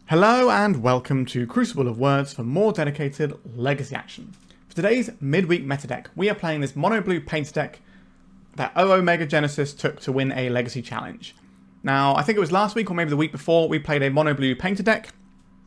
Hello and welcome to Crucible of Words for more dedicated Legacy action. For today's midweek meta deck, we are playing this Monoblue painter deck that oOMegaGenesis took to win a Legacy challenge. Now, I think it was last week or maybe the week before, we played a Monoblue painter deck,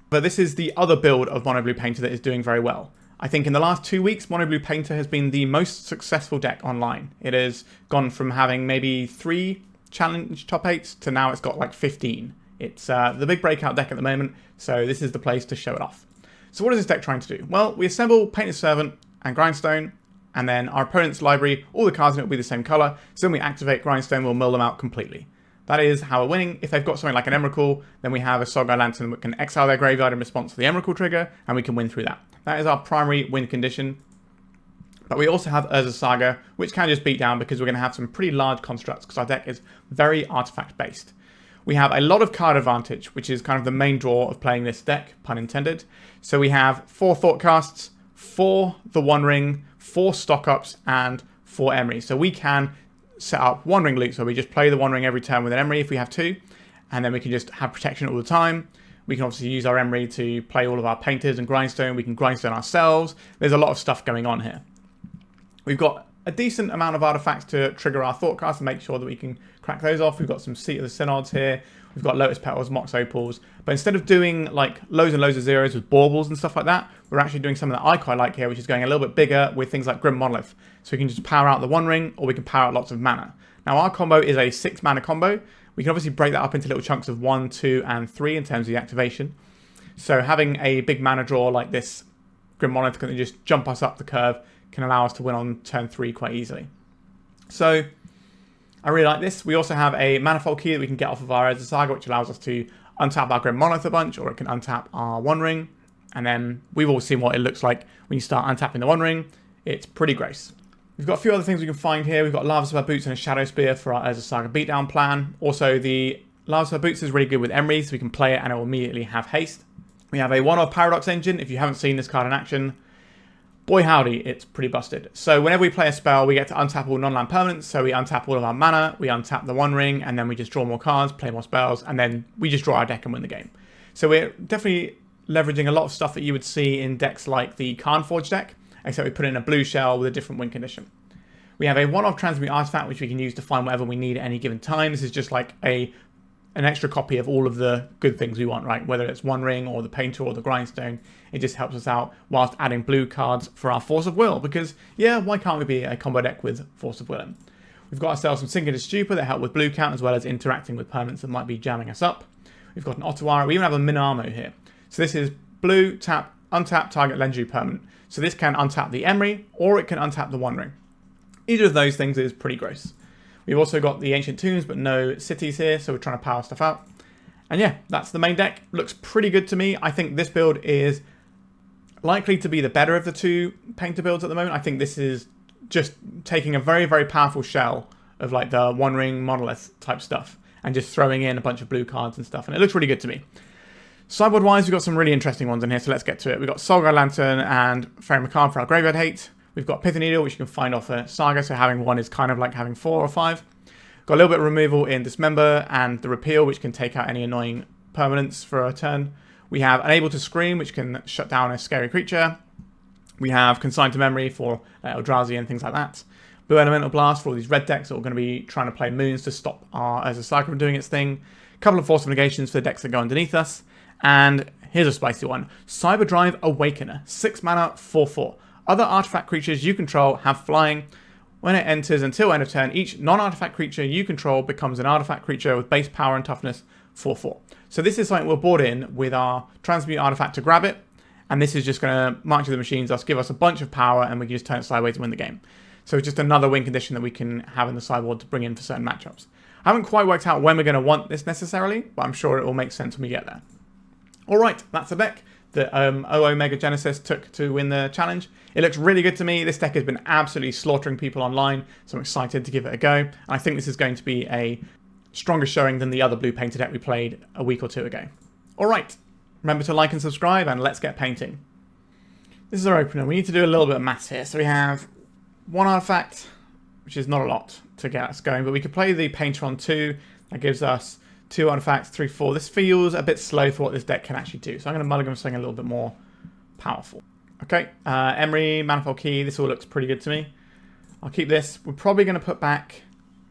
but this is the other build of Monoblue painter that is doing very well. I think in the last 2 weeks, Monoblue painter has been the most successful deck online. It has gone from having maybe 3 challenge top 8s to now it's got like 15. It's the big breakout deck at the moment, so this is the place to show it off. So what is this deck trying to do? Well, we assemble Painter's Servant and Grindstone, and then our opponent's library, all the cards in it will be the same colour, so when we activate Grindstone, we'll mill them out completely. That is how we're winning. If they've got something like an Emrakul, then we have a Saga Lantern that can exile their graveyard in response to the Emrakul trigger, and we can win through that. That is our primary win condition. But we also have Urza Saga, which can just beat down because we're going to have some pretty large constructs, because our deck is very artifact based. We have a lot of card advantage, which is kind of the main draw of playing this deck, pun intended. So we have 4 Thoughtcasts, 4 The One Ring, 4 Stock-Ups, and 4 Emry. So we can set up One Ring loops, where we just play the One Ring every turn with an Emry if we have 2, and then we can just have protection all the time. We can obviously use our Emry to play all of our Painters and Grindstone. We can Grindstone ourselves. There's a lot of stuff going on here. We've got a decent amount of artifacts to trigger our Thoughtcast and make sure that we can crack those off. We've got some Seat of the Synods here. We've got Lotus Petals, Mox Opals. But instead of doing like loads and loads of zeros with baubles and stuff like that, we're actually doing something that I quite like here, which is going a little bit bigger with things like Grim Monolith. So we can just power out the One Ring, or we can power out lots of mana. Now our combo is a 6 mana combo. We can obviously break that up into little chunks of 1, 2, and 3 in terms of the activation. So having a big mana draw like this Grim Monolith can just jump us up the curve, can allow us to win on turn 3 quite easily. So I really like this. We also have a Manifold Key that we can get off of our Urza Saga, which allows us to untap our Grim Monolith a bunch, or it can untap our One Ring. And then we've all seen what it looks like when you start untapping the One Ring. It's pretty gross. We've got a few other things we can find here. We've got Lavaspur Boots and a Shadowspear for our Urza Saga beatdown plan. Also, the Lavaspur Boots is really good with Emry, so we can play it and it will immediately have haste. We have a 1-of Paradox Engine. If you haven't seen this card in action, boy howdy, it's pretty busted. So whenever we play a spell, we get to untap all non-land permanents. So we untap all of our mana, we untap the One Ring, and then we just draw more cards, play more spells, and then we just draw our deck and win the game. So we're definitely leveraging a lot of stuff that you would see in decks like the Carnforge deck, except we put in a blue shell with a different win condition. We have a 1-of Transmute Artifact, which we can use to find whatever we need at any given time. This is just like an extra copy of all of the good things we want, right? Whether it's One Ring or the Painter or the Grindstone, it just helps us out whilst adding blue cards for our Force of Will, because, yeah, why can't we be a combo deck with Force of Will? We've got ourselves some Synod and Stupor that help with blue count, as well as interacting with permanents that might be jamming us up. We've got an Otawara. We even have a Minamo here. So this is blue, tap, untap, target legendary permanent. So this can untap the Emry, or it can untap the One Ring. Either of those things is pretty gross. We've also got the Ancient Tombs, but no cities here, so we're trying to power stuff out. And yeah, that's the main deck. Looks pretty good to me. I think this build is likely to be the better of the 2 painter builds at the moment. I think this is just taking a very, very powerful shell of like the One Ring Monolith type stuff and just throwing in a bunch of blue cards and stuff. And it looks really good to me. Sideboard-wise, we've got some really interesting ones in here, so let's get to it. We've got Saga Lantern and Faerie Macabre for our graveyard hate. We've got Pithing Needle, which you can find off a Saga, so having 1 is kind of like having 4 or 5. Got a little bit of removal in Dismember and the Repeal, which can take out any annoying permanents for a turn. We have Unable to Scream, which can shut down a scary creature. We have Consign to Memory for Eldrazi and things like that. Blue Elemental Blast for all these red decks that are going to be trying to play Moons to stop our Urza Saga from doing its thing. A couple of Force of Negations for the decks that go underneath us. And here's a spicy one. Cyberdrive Awakener, 6 mana, 4/4. Other artifact creatures you control have flying. When it enters until end of turn, each non-artifact creature you control becomes an artifact creature with base power and toughness 4/4. So this is something we're brought in with our Transmute Artifact to grab it, and this is just going to march to the machines, thus give us a bunch of power, and we can just turn it sideways and win the game. So it's just another win condition that we can have in the sideboard to bring in for certain matchups. I haven't quite worked out when we're going to want this necessarily, but I'm sure it will make sense when we get there. Alright, that's the deck that oOMegaGenesis took to win the challenge. It looks really good to me. This deck has been absolutely slaughtering people online, so I'm excited to give it a go. And I think this is going to be a stronger showing than the other blue painter deck we played a week or 2 ago. Alright, remember to like and subscribe, and let's get painting. This is our opener. We need to do a little bit of maths here. So we have 1 artifact, which is not a lot to get us going, but we could play the Painter on 2. That gives us 2 artifacts, 3, 4. This feels a bit slow for what this deck can actually do. So I'm going to mulligan something a little bit more powerful. Okay, Emry, Manifold Key. This all looks pretty good to me. I'll keep this. We're probably going to put back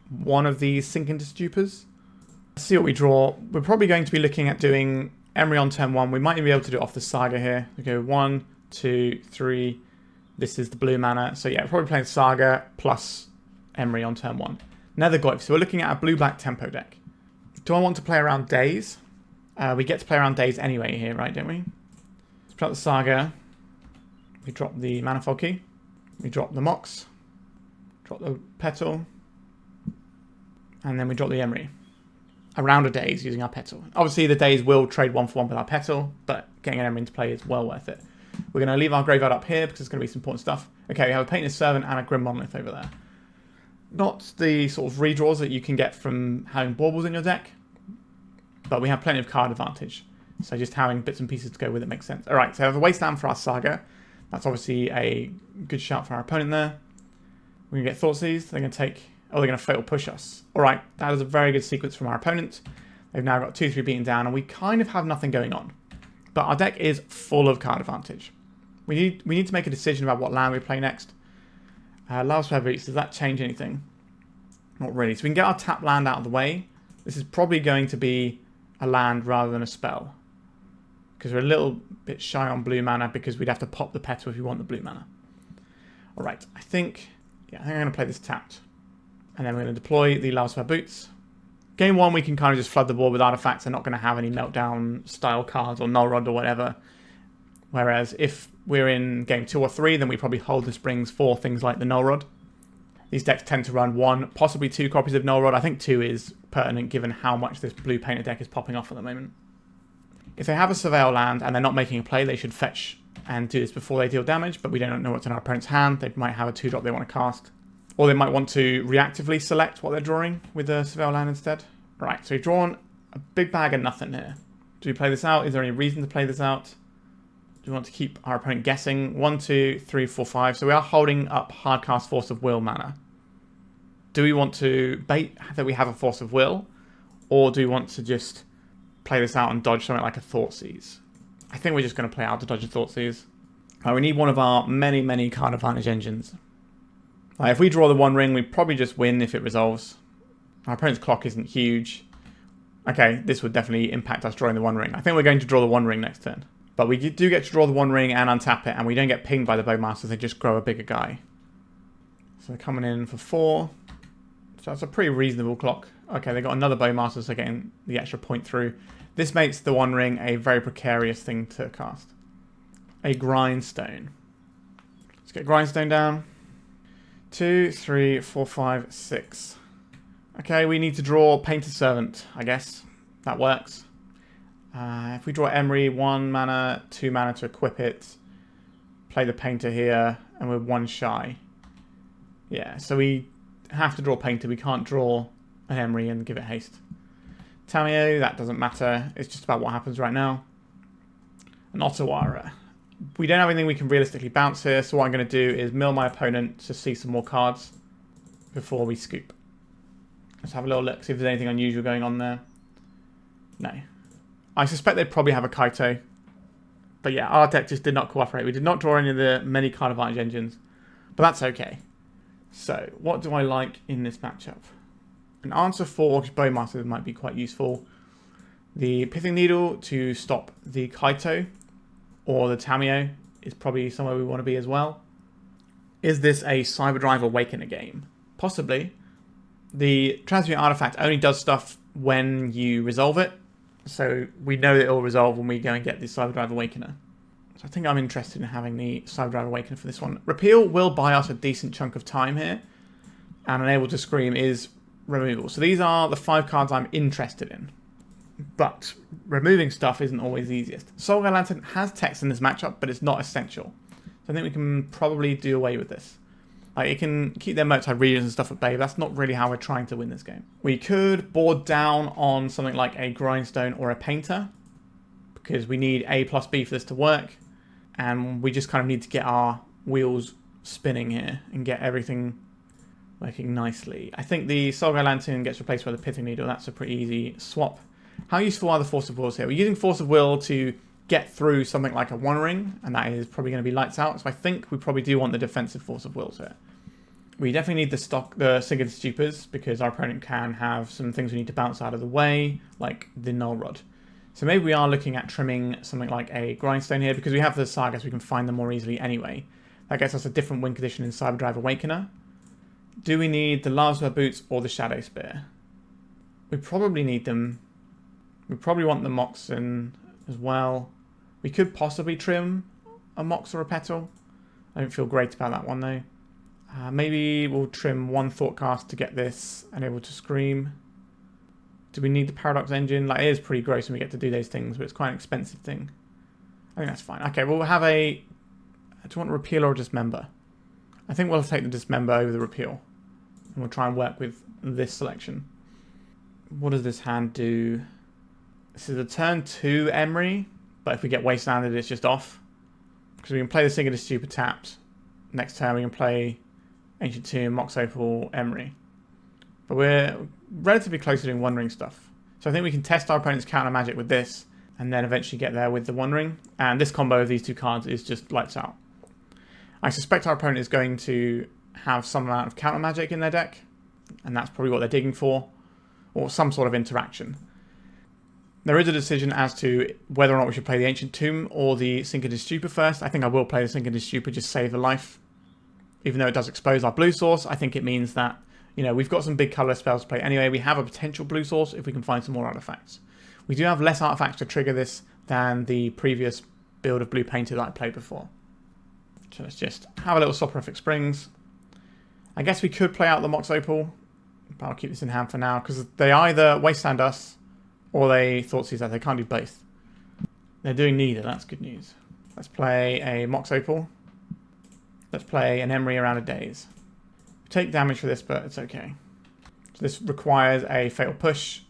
one of these Sink into Stupors. Let's see what we draw. We're probably going to be looking at doing Emry on turn 1. We might even be able to do it off the Saga here. We go 1, 2, 3. This is the blue mana. So yeah, we're probably playing Saga plus Emry on turn 1. Nether Goyf. So we're looking at a blue-black tempo deck. Do I want to play around days? We get to play around days anyway here, right, don't we? Let's put out the Saga. We drop the Manifold Key. We drop the Mox. Drop the Petal. And then we drop the Emry. Around a days using our Petal. Obviously the days will trade 1 for 1 with our Petal, but getting an Emry into play is well worth it. We're going to leave our graveyard up here because it's going to be some important stuff. Okay, we have a Painted Servant and a Grim Monolith over there. Not the sort of redraws that you can get from having baubles in your deck, but we have plenty of card advantage. So just having bits and pieces to go with it makes sense. Alright, so we have a Wasteland for our Saga. That's obviously a good shout for our opponent there. We're going to get Thoughtseize. They're going to take... Oh, they're going to Fatal Push us. Alright, that is a very good sequence from our opponent. They've now got 2-3 beaten down, and we kind of have nothing going on. But our deck is full of card advantage. We need to make a decision about what land we play next. Lavaspur Boots, does that change anything? Not really. So we can get our tap land out of the way. This is probably going to be a land rather than a spell. Because we're a little bit shy on blue mana because we'd have to pop the Petal if we want the blue mana. Alright, I think I'm going to play this tapped. And then we're going to deploy the Lavaspur Boots. Game 1, we can kind of just flood the board with artifacts. They're not going to have any meltdown style cards or null rod or whatever. Whereas if we're in game 2 or 3, then we probably hold the springs for things like the null rod. These decks tend to run 1, possibly 2 copies of null rod. I think 2 is pertinent given how much this blue painted deck is popping off at the moment. If they have a Surveil land and they're not making a play, they should fetch and do this before they deal damage, but we don't know what's in our opponent's hand. They might have a 2-drop they want to cast. Or they might want to reactively select what they're drawing with the Surveil land instead. Right, so we've drawn a big bag of nothing here. Do we play this out? Is there any reason to play this out? Do we want to keep our opponent guessing? 1, 2, 3, 4, 5. So we are holding up hardcast Force of Will mana. Do we want to bait that we have a Force of Will? Or do we want to just play this out and dodge something like a Thoughtseize? I think we're just going to play out to dodge a Thoughtseize. We need one of our many, many card advantage engines. If we draw the One Ring, we probably just win if it resolves. Our opponent's clock isn't huge. Okay, this would definitely impact us drawing the One Ring. I think we're going to draw the One Ring next turn. But we do get to draw the One Ring and untap it, and we don't get pinged by the Bowmasters, they just grow a bigger guy. So they're coming in for 4. So that's a pretty reasonable clock. Okay, they got another Bowmaster, so they're getting the extra point through. This makes the One Ring a very precarious thing to cast. A Grindstone. Let's get Grindstone down. 2, 3, 4, 5, 6. Okay, we need to draw Painted Servant, I guess. That works. If we draw Emry, 1 mana, 2 mana to equip it. Play the Painter here, and we're 1 shy. Yeah, so we have to draw Painter. We can't draw an Emry and give it haste. Tamiyo, that doesn't matter. It's just about what happens right now. An Otawara. We don't have anything we can realistically bounce here, so what I'm going to do is mill my opponent to see some more cards before we scoop. Let's have a little look, see if there's anything unusual going on there. No. I suspect they'd probably have a Kaito. But yeah, our deck just did not cooperate. We did not draw any of the many card advantage engines. But that's okay. So, what do I like in this matchup? An answer for Bowmasters might be quite useful. The Pithing Needle to stop the Kaito, or the Tamiyo, is probably somewhere we want to be as well. Is this a Cyberdrive Awakener game? Possibly. The Transmute Artifact only does stuff when you resolve it, so we know that it will resolve when we go and get the Cyberdrive Awakener. So I think I'm interested in having the Cyberdrive Awakener for this one. Repeal will buy us a decent chunk of time here, and Unable to Scream is removal. So these are the 5 cards I'm interested in. But removing stuff isn't always the easiest. Soulguide Lantern has text in this matchup, but it's not essential. So I think we can probably do away with this. It can keep their Murktide regions and stuff at bay, but that's not really how we're trying to win this game. We could board down on something like a Grindstone or a Painter, because we need A plus B for this to work, and we just kind of need to get our wheels spinning here and get everything working nicely. I think the Soulguide Lantern gets replaced by the Pithing Needle. That's a pretty easy swap. How useful are the Force of Wills here? We're using Force of Will to get through something like a One Ring, and that is probably going to be lights out. So I think we probably do want the defensive Force of Wills here. We definitely need the Sigurd Stupors, because our opponent can have some things we need to bounce out of the way, like the Null Rod. So maybe we are looking at trimming something like a Grindstone here, because we have the Sagas, we can find them more easily anyway. That gets us a different win condition in Cyberdrive Awakener. Do we need the Lavaspur Boots or the Shadowspear? We probably need them. We probably want the Mox in as well. We could possibly trim a Mox or a Petal. I don't feel great about that one though. Maybe we'll trim one Thoughtcast to get this Unable to Scream. Do we need the Paradox Engine? Like, it is pretty gross when we get to do those things, but it's quite an expensive thing. I think that's fine. Okay, we'll have a... Do you want a Repeal or a Dismember? I think we'll take the Dismember over the Repeal. And we'll try and work with this selection. What does this hand do? This is a turn 2 Emry, but if we get wastelanded, it's just off. Because we can play the Sigurd Stupor tapped. Next turn we can play Ancient Tomb, Mox Opal, Emry. But we're relatively close to doing One Ring stuff. So I think we can test our opponent's counter magic with this, and then eventually get there with the One Ring. And this combo of these two cards is just lights out. I suspect our opponent is going to have some amount of counter magic in their deck, and that's probably what they're digging for, or some sort of interaction. There is a decision as to whether or not we should play the Ancient Tomb or the Synod Stupor first. I think I will play the Synod Stupor, just save the life. Even though it does expose our blue source, I think it means that, you know, we've got some big colour spells to play anyway. We have a potential blue source if we can find some more artifacts. We do have less artifacts to trigger this than the previous build of Blue Painted that I played before. So let's just have a little Soporific Springs. I guess we could play out the Mox Opal, but I'll keep this in hand for now, because they either wasteland us or they Thoughtseize that. They can't do both. They're doing neither, that's good news. Let's play a Mox Opal. Let's play an Emry around a Daze. We take damage for this, but it's okay. So this requires a Fatal Push.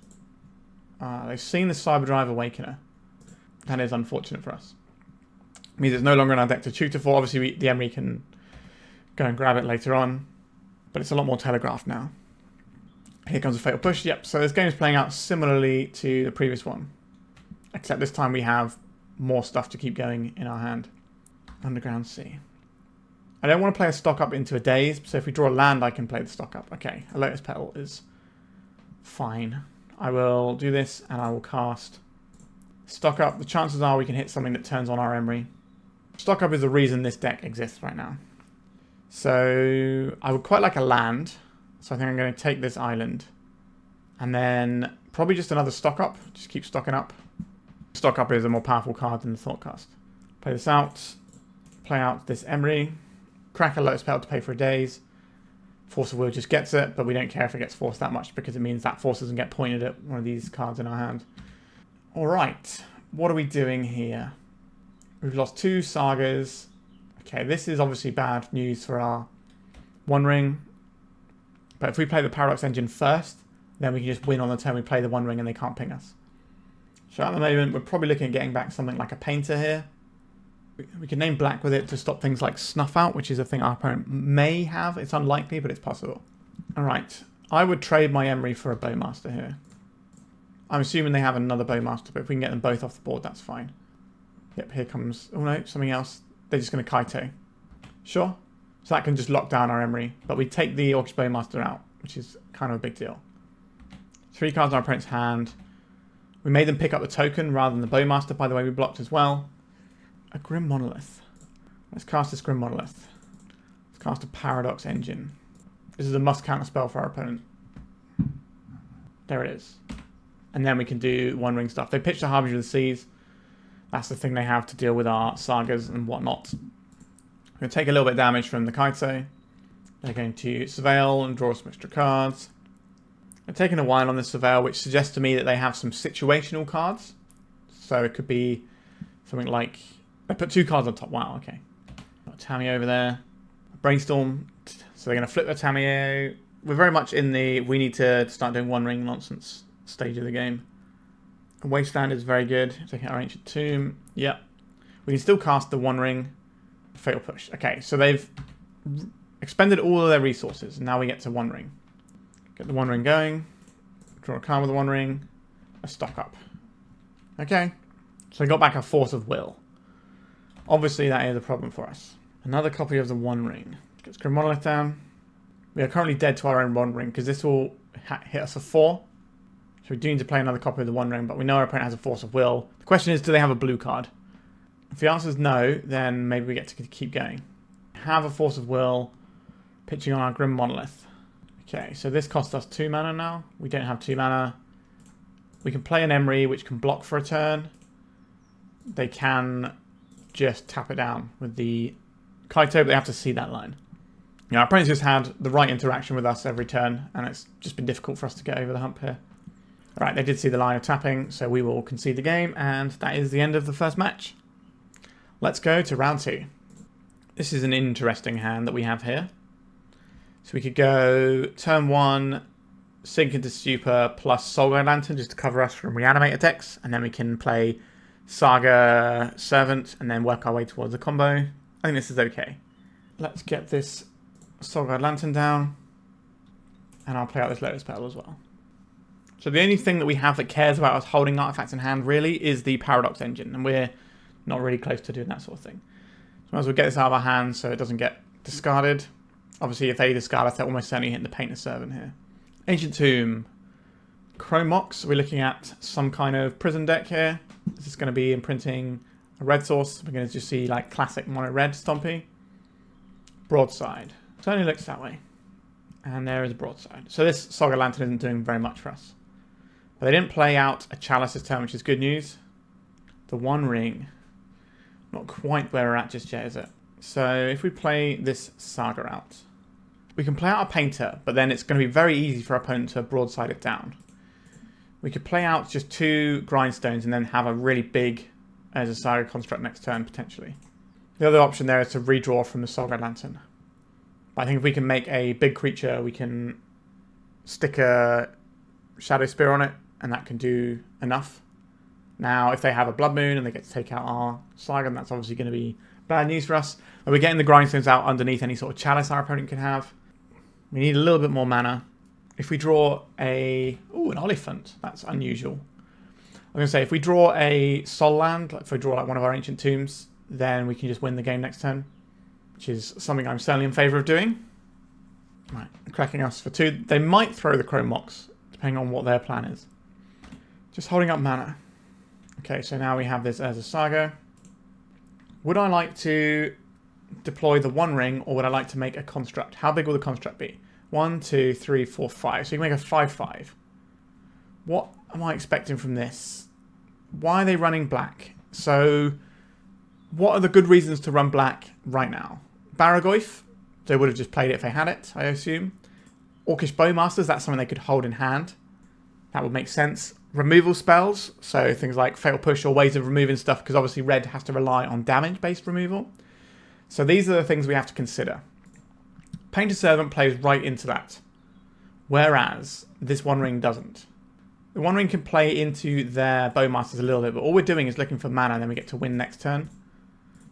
They've seen the Cyberdrive Awakener. That is unfortunate for us. It means it's no longer in our deck to tutor for. Obviously, the Emry can go and grab it later on, but it's a lot more telegraphed now. Here comes a Fatal Push. Yep, so this game is playing out similarly to the previous one, except this time we have more stuff to keep going in our hand. Underground Sea. I don't want to play a stock up into a Daze, so if we draw a land, I can play the stock up. Okay, a Lotus Petal is fine. I will do this, and I will cast stock up. The chances are we can hit something that turns on our Emry. Stock up is the reason this deck exists right now. So I would quite like a land. So I think I'm going to take this island. And then probably just another stock up. Just keep stocking up. Stock up is a more powerful card than the Thoughtcast. Play this out. Play out this Emry. Crack a Lotus Petal to pay for a Daze. Force of Will just gets it, but we don't care if it gets forced that much because it means that force doesn't get pointed at one of these cards in our hand. Alright, what are we doing here? We've lost 2 Sagas. Okay, this is obviously bad news for our One Ring. But if we play the Paradox Engine first, then we can just win on the turn we play the One Ring and they can't ping us. So at the moment, we're probably looking at getting back something like a Painter here. We can name black with it to stop things like Snuff Out, which is a thing our opponent may have. It's unlikely, but it's possible. Alright, I would trade my Emry for a Bowmaster here. I'm assuming they have another Bowmaster, but if we can get them both off the board, that's fine. Yep, here comes... Oh no, something else. They're just going to Kaito. Sure. So that can just lock down our Emry. But we take the Orcish Bowmaster out, which is kind of a big deal. 3 cards in our opponent's hand. We made them pick up the token rather than the Bowmaster, by the way, we blocked as well. A Grim Monolith. Let's cast this Grim Monolith. Let's cast a Paradox Engine. This is a must counter spell for our opponent. There it is. And then we can do One Ring stuff. They pitched a Harbinger of the Seas. That's the thing they have to deal with our Sagas and whatnot. We're going to take a little bit of damage from the Kaito. They're going to Surveil and draw some extra cards. They're taking a while on this Surveil, which suggests to me that they have some situational cards. So it could be something like... I put 2 cards on top. Wow, okay. Got Tammy over there. Brainstorm. So they're going to flip their Tammy. We're very much in the we need to start doing One Ring nonsense stage of the game. Wasteland is very good. Taking our Ancient Tomb. Yep. We can still cast the One Ring. Fatal Push. Okay, so they've expended all of their resources. And now we get to One Ring. Get the One Ring going. Draw a card with the One Ring. A stock up. Okay. So we got back a Force of Will. Obviously, that is a problem for us. Another copy of the One Ring. Gets Grim Monolith down. We are currently dead to our own One Ring because this will hit us for 4. So we do need to play another copy of the One Ring, but we know our opponent has a Force of Will. The question is, do they have a blue card? If the answer is no, then maybe we get to keep going. Have a Force of Will, pitching on our Grim Monolith. Okay, so this costs us 2 mana now. We don't have 2 mana. We can play an Emry, which can block for a turn. They can just tap it down with the Kaito, but they have to see that line. You know, our opponent's just had the right interaction with us every turn, and it's just been difficult for us to get over the hump here. Alright, they did see the line of tapping, so we will concede the game, and that is the end of the first match. Let's go to round 2. This is an interesting hand that we have here. So we could go turn 1, sink into Stupor plus Soulguide Lantern just to cover us from reanimate attacks, and then we can play Saga Servant and then work our way towards the combo. I think this is okay. Let's get this Soulguide Lantern down, and I'll play out this Lotus Petal as well. So the only thing that we have that cares about us holding artifacts in hand really is the Paradox Engine, and we're not really close to doing that sort of thing. So might as well get this out of our hands so it doesn't get discarded. Obviously, if they discard us, they're almost certainly hitting the Painter Servant here. Ancient Tomb. Chrome Mox. We're looking at some kind of prison deck here. This is going to be imprinting a red source. We're going to just see like classic mono red Stompy. Broadside. Certainly looks that way. And there is a Broadside. So this Saga Lantern isn't doing very much for us. But they didn't play out a Chalice this turn, which is good news. The One Ring. Not quite where we're at just yet, is it? So if we play this Saga out, we can play out a Painter, but then it's going to be very easy for our opponent to broadside it down. We could play out just 2 Grindstones and then have a really big as a Saga construct next turn, potentially. The other option there is to redraw from the Saga Lantern. But I think if we can make a big creature, we can stick a Shadowspear on it, and that can do enough. Now, if they have a Blood Moon and they get to take out our Saga, that's obviously going to be bad news for us. And we're getting the Grindstones out underneath any sort of Chalice our opponent can have. We need a little bit more mana. If we draw an Oliphant, that's unusual. I'm going to say, if we draw a Soul Land, like if we draw like one of our Ancient Tombs, then we can just win the game next turn, which is something I'm certainly in favour of doing. Right, cracking us for 2. They might throw the Chrome Mox, depending on what their plan is. Just holding up mana. Okay, so now we have this as a Saga. Would I like to deploy the One Ring, or would I like to make a construct? How big will the construct be? 1, 2, 3, 4, 5. So you can make a 5/5. What am I expecting from this? Why are they running black? So what are the good reasons to run black right now? Barragoyf, they would have just played it if they had it, I assume. Orcish Bowmasters, that's something they could hold in hand. That would make sense. Removal spells, so things like Fatal Push or ways of removing stuff, because obviously red has to rely on damage-based removal. So these are the things we have to consider. Painter Servant plays right into that, whereas this One Ring doesn't. The One Ring can play into their Bowmasters a little bit, but all we're doing is looking for mana, and then we get to win next turn.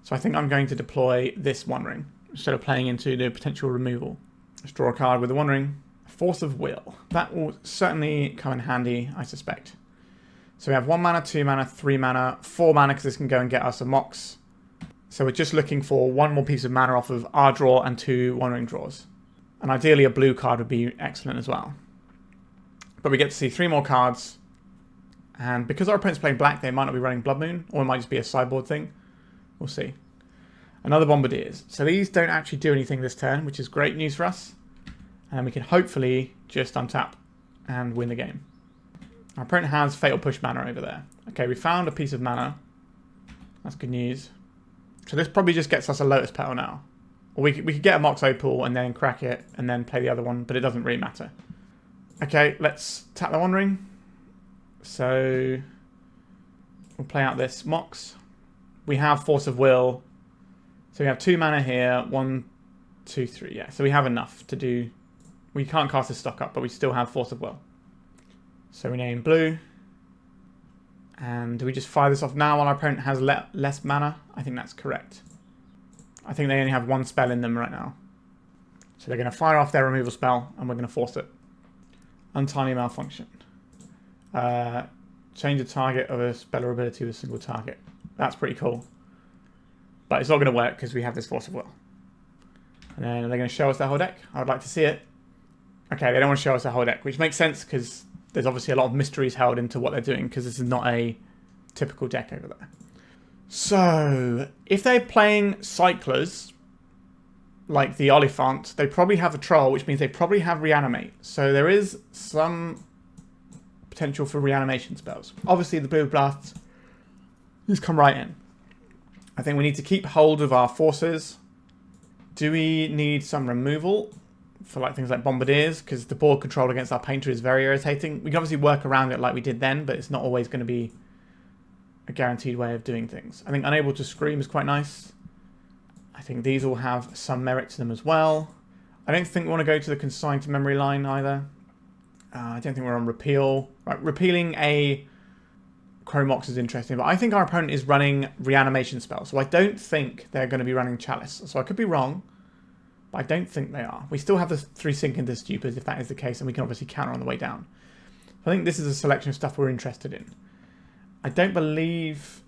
So I think I'm going to deploy this One Ring, instead of playing into the potential removal. Let's draw a card with the One Ring. Force of Will. That will certainly come in handy, I suspect. So we have 1 mana, 2 mana, 3 mana, 4 mana, because this can go and get us a Mox. So we're just looking for 1 more piece of mana off of our draw and 2 One Ring draws. And ideally a blue card would be excellent as well. But we get to see 3 more cards. And because our opponent's playing black, they might not be running Blood Moon, or it might just be a sideboard thing. We'll see. Another Bombardiers. So these don't actually do anything this turn, which is great news for us. And we can hopefully just untap and win the game. Our opponent has Fatal Push mana over there. Okay, we found a piece of mana. That's good news. So this probably just gets us a Lotus Petal now. Or we could get a Mox Opal and then crack it and then play the other one, but it doesn't really matter. Okay, let's tap the One Ring. So we'll play out this Mox. We have Force of Will. So we have 2 mana here. 1, 2, 3. Yeah, so we have enough to do. We can't cast this stock up, but we still have Force of Will. So we name blue. And do we just fire this off now while our opponent has less mana? I think that's correct. I think they only have 1 spell in them right now. So they're going to fire off their removal spell, and we're going to force it. Untimely Malfunction. Change the target of a spell or ability with a single target. That's pretty cool. But it's not going to work because we have this Force of Will. And then are they going to show us their whole deck? I would like to see it. Okay, they don't want to show us their whole deck, which makes sense because there's obviously a lot of mysteries held into what they're doing because this is not a typical deck over there. So, if they're playing Cyclers, like the Oliphant, they probably have a Troll, which means they probably have Reanimate. So there is some potential for reanimation spells. Obviously, the Blue Blasts just come right in. I think we need to keep hold of our forces. Do we need some removal for like things like Bombardiers? Because the board control against our Painter is very irritating. We can obviously work around it like we did then, but it's not always going to be a guaranteed way of doing things. I think Unable to Scream is quite nice. I think these all have some merit to them as well. I don't think we want to go to the Consign to Memory line either. I don't think we're on Repeal. Right, repealing a Chromox is interesting, but I think our opponent is running reanimation spells, so I don't think they're going to be running Chalice. So I could be wrong, but I don't think they are. We still have the 3 sink into Stupors if that is the case, and we can obviously counter on the way down. I think this is a selection of stuff we're interested in. I don't believe...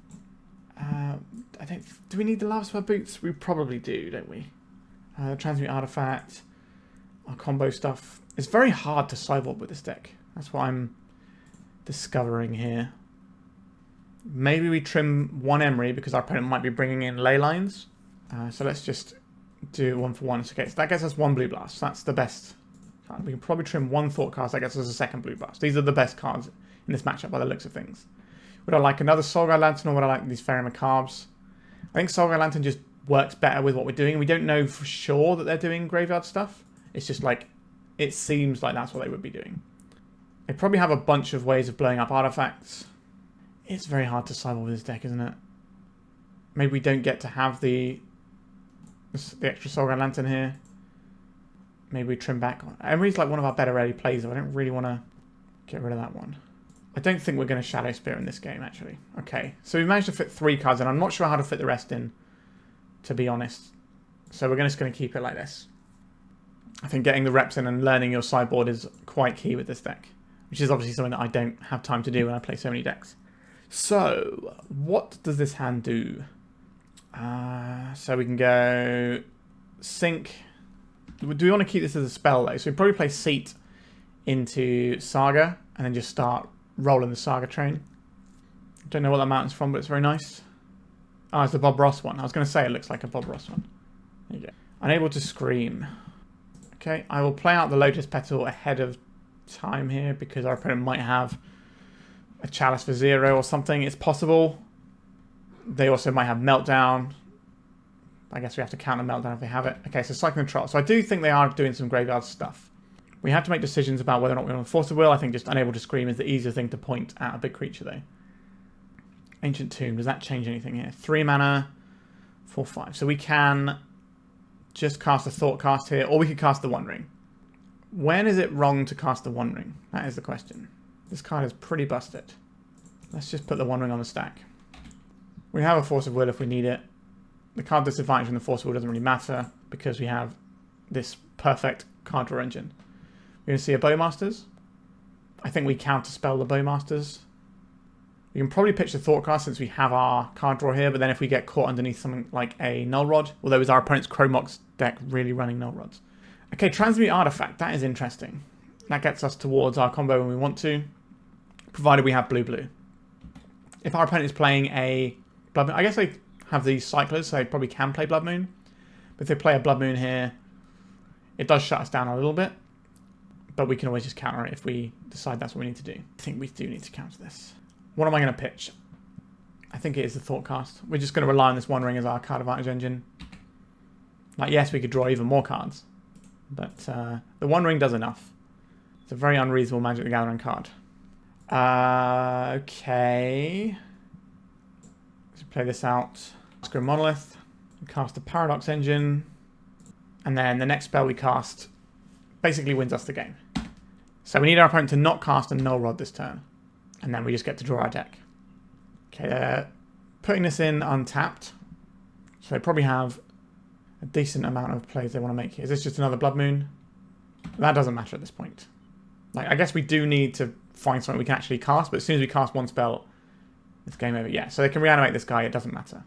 do we need the Lavaspur Boots? We probably do, don't we? Transmute Artifact, our combo stuff. It's very hard to sideboard with this deck. That's what I'm discovering here. Maybe we trim one Emry because our opponent might be bringing in ley lines. So let's just do 1 for 1. Okay, so that gets us 1 Blue Blast. That's the best. We can probably trim 1 Thoughtcast. That gets us a 2nd Blue Blast. These are the best cards in this matchup by the looks of things. Would I like another Soulguide Lantern or would I like these Faerie Macabres? I think Soulguide Lantern just works better with what we're doing. We don't know for sure that they're doing graveyard stuff. It's just like, it seems like that's what they would be doing. They probably have a bunch of ways of blowing up artifacts. It's very hard to sideboard with this deck, isn't it? Maybe we don't get to have the extra Soulguide Lantern here. Maybe we trim back. Emry's like one of our better early plays, though. I don't really want to get rid of that one. I don't think we're going to Shadowspear in this game, actually. Okay, so we managed to fit 3 cards in. I'm not sure how to fit the rest in, to be honest. So we're just going to keep it like this. I think getting the reps in and learning your sideboard is quite key with this deck, which is obviously something that I don't have time to do when I play so many decks. So, what does this hand do? So we can go Sink. Do we want to keep this as a spell, though? So we probably play Seat into Saga and then just start rolling the Saga train. Don't know what that mountain's from, but it's very nice. Oh, it's the Bob Ross one. I was going to say it looks like a Bob Ross one. There you go. Unable to Scream. Okay, I will play out the Lotus Petal ahead of time here because our opponent might have a Chalice for 0 or something. It's possible. They also might have Meltdown. I guess we have to counter Meltdown if they have it. Okay, so Cyclone Troll. So I do think they are doing some graveyard stuff. We have to make decisions about whether or not we want to Force of Will. I think just Unable to Scream is the easier thing to point at a big creature, though. Ancient Tomb. Does that change anything here? 3 mana, 4/5. So we can just cast a Thoughtcast here, or we could cast the One Ring. When is it wrong to cast the One Ring? That is the question. This card is pretty busted. Let's just put the One Ring on the stack. We have a Force of Will if we need it. The card disadvantage in the Force of Will doesn't really matter because we have this perfect card draw engine. We're going to see a Bowmasters. I think we counterspell the Bowmasters. We can probably pitch the Thoughtcast since we have our card draw here, but then if we get caught underneath something like a Null Rod, although is our opponent's Chromox deck really running Null Rods? Okay, Transmute Artifact. That is interesting. That gets us towards our combo when we want to, provided we have blue-blue. If our opponent is playing a Blood Moon, I guess they have these Cyclers, so they probably can play Blood Moon. But if they play a Blood Moon here, it does shut us down a little bit. But we can always just counter it if we decide that's what we need to do. I think we do need to counter this. What am I going to pitch? I think it is the Thoughtcast. We're just going to rely on this One Ring as our card advantage engine. Like, yes, we could draw even more cards. But the One Ring does enough. It's a very unreasonable Magic the Gathering card. Okay. Let's play this out. Grim Monolith. We cast a Paradox Engine. And then the next spell we cast basically wins us the game. So we need our opponent to not cast a Null Rod this turn. And then we just get to draw our deck. Okay, they're putting this in untapped. So they probably have a decent amount of plays they want to make here. Is this just another Blood Moon? That doesn't matter at this point. Like, I guess we do need to find something we can actually cast. But as soon as we cast one spell, it's game over. Yeah, so they can reanimate this guy. It doesn't matter.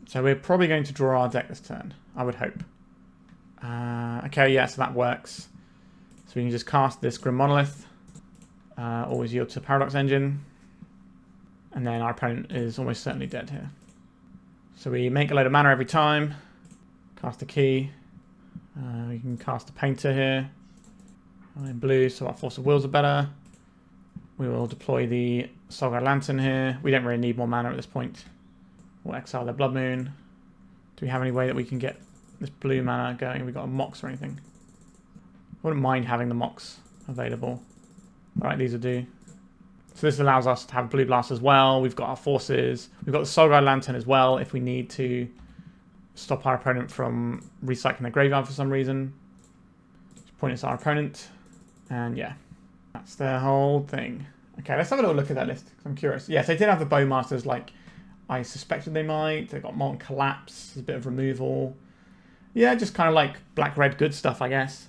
So we're probably going to draw our deck this turn, I would hope. Okay, yeah, so that works. So we can just cast this Grim Monolith. Always yield to Paradox Engine. And then our opponent is almost certainly dead here. So we make a load of mana every time. Cast a key. We can cast a Painter here. In blue, so our Force of Wills are better. We will deploy the Saga Lantern here. We don't really need more mana at this point. We'll exile their Blood Moon. Do we have any way that we can get this blue mana going? Have we got a Mox or anything? I wouldn't mind having the Mox available. Alright, these will do. So this allows us to have Blue Blast as well. We've got our forces. We've got the Saga Lantern as well if we need to stop our opponent from recycling their graveyard for some reason. Just point us at our opponent. And yeah, that's their whole thing. Okay, let's have a little look at that list, because I'm curious. Yes, they did have the Bowmasters like I suspected they might. They've got Molten Collapse, there's a bit of removal. Yeah, just kind of like black-red good stuff, I guess.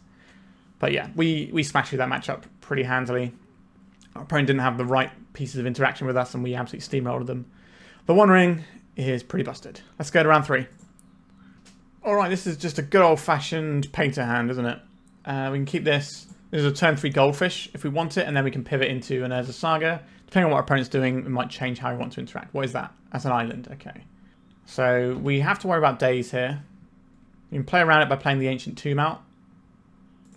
But yeah, we smashed through that matchup pretty handily. Our opponent didn't have the right pieces of interaction with us, and we absolutely steamrolled them. The One Ring is pretty busted. Let's go to round 3. Alright, this is just a good old-fashioned Painter hand, isn't it? We can keep this. This is a turn 3 Goldfish if we want it, and then we can pivot into an Urza Saga. Depending on what our opponent's doing, it might change how we want to interact. What is that? That's an island, okay. So we have to worry about days here. We can play around it by playing the Ancient Tomb out.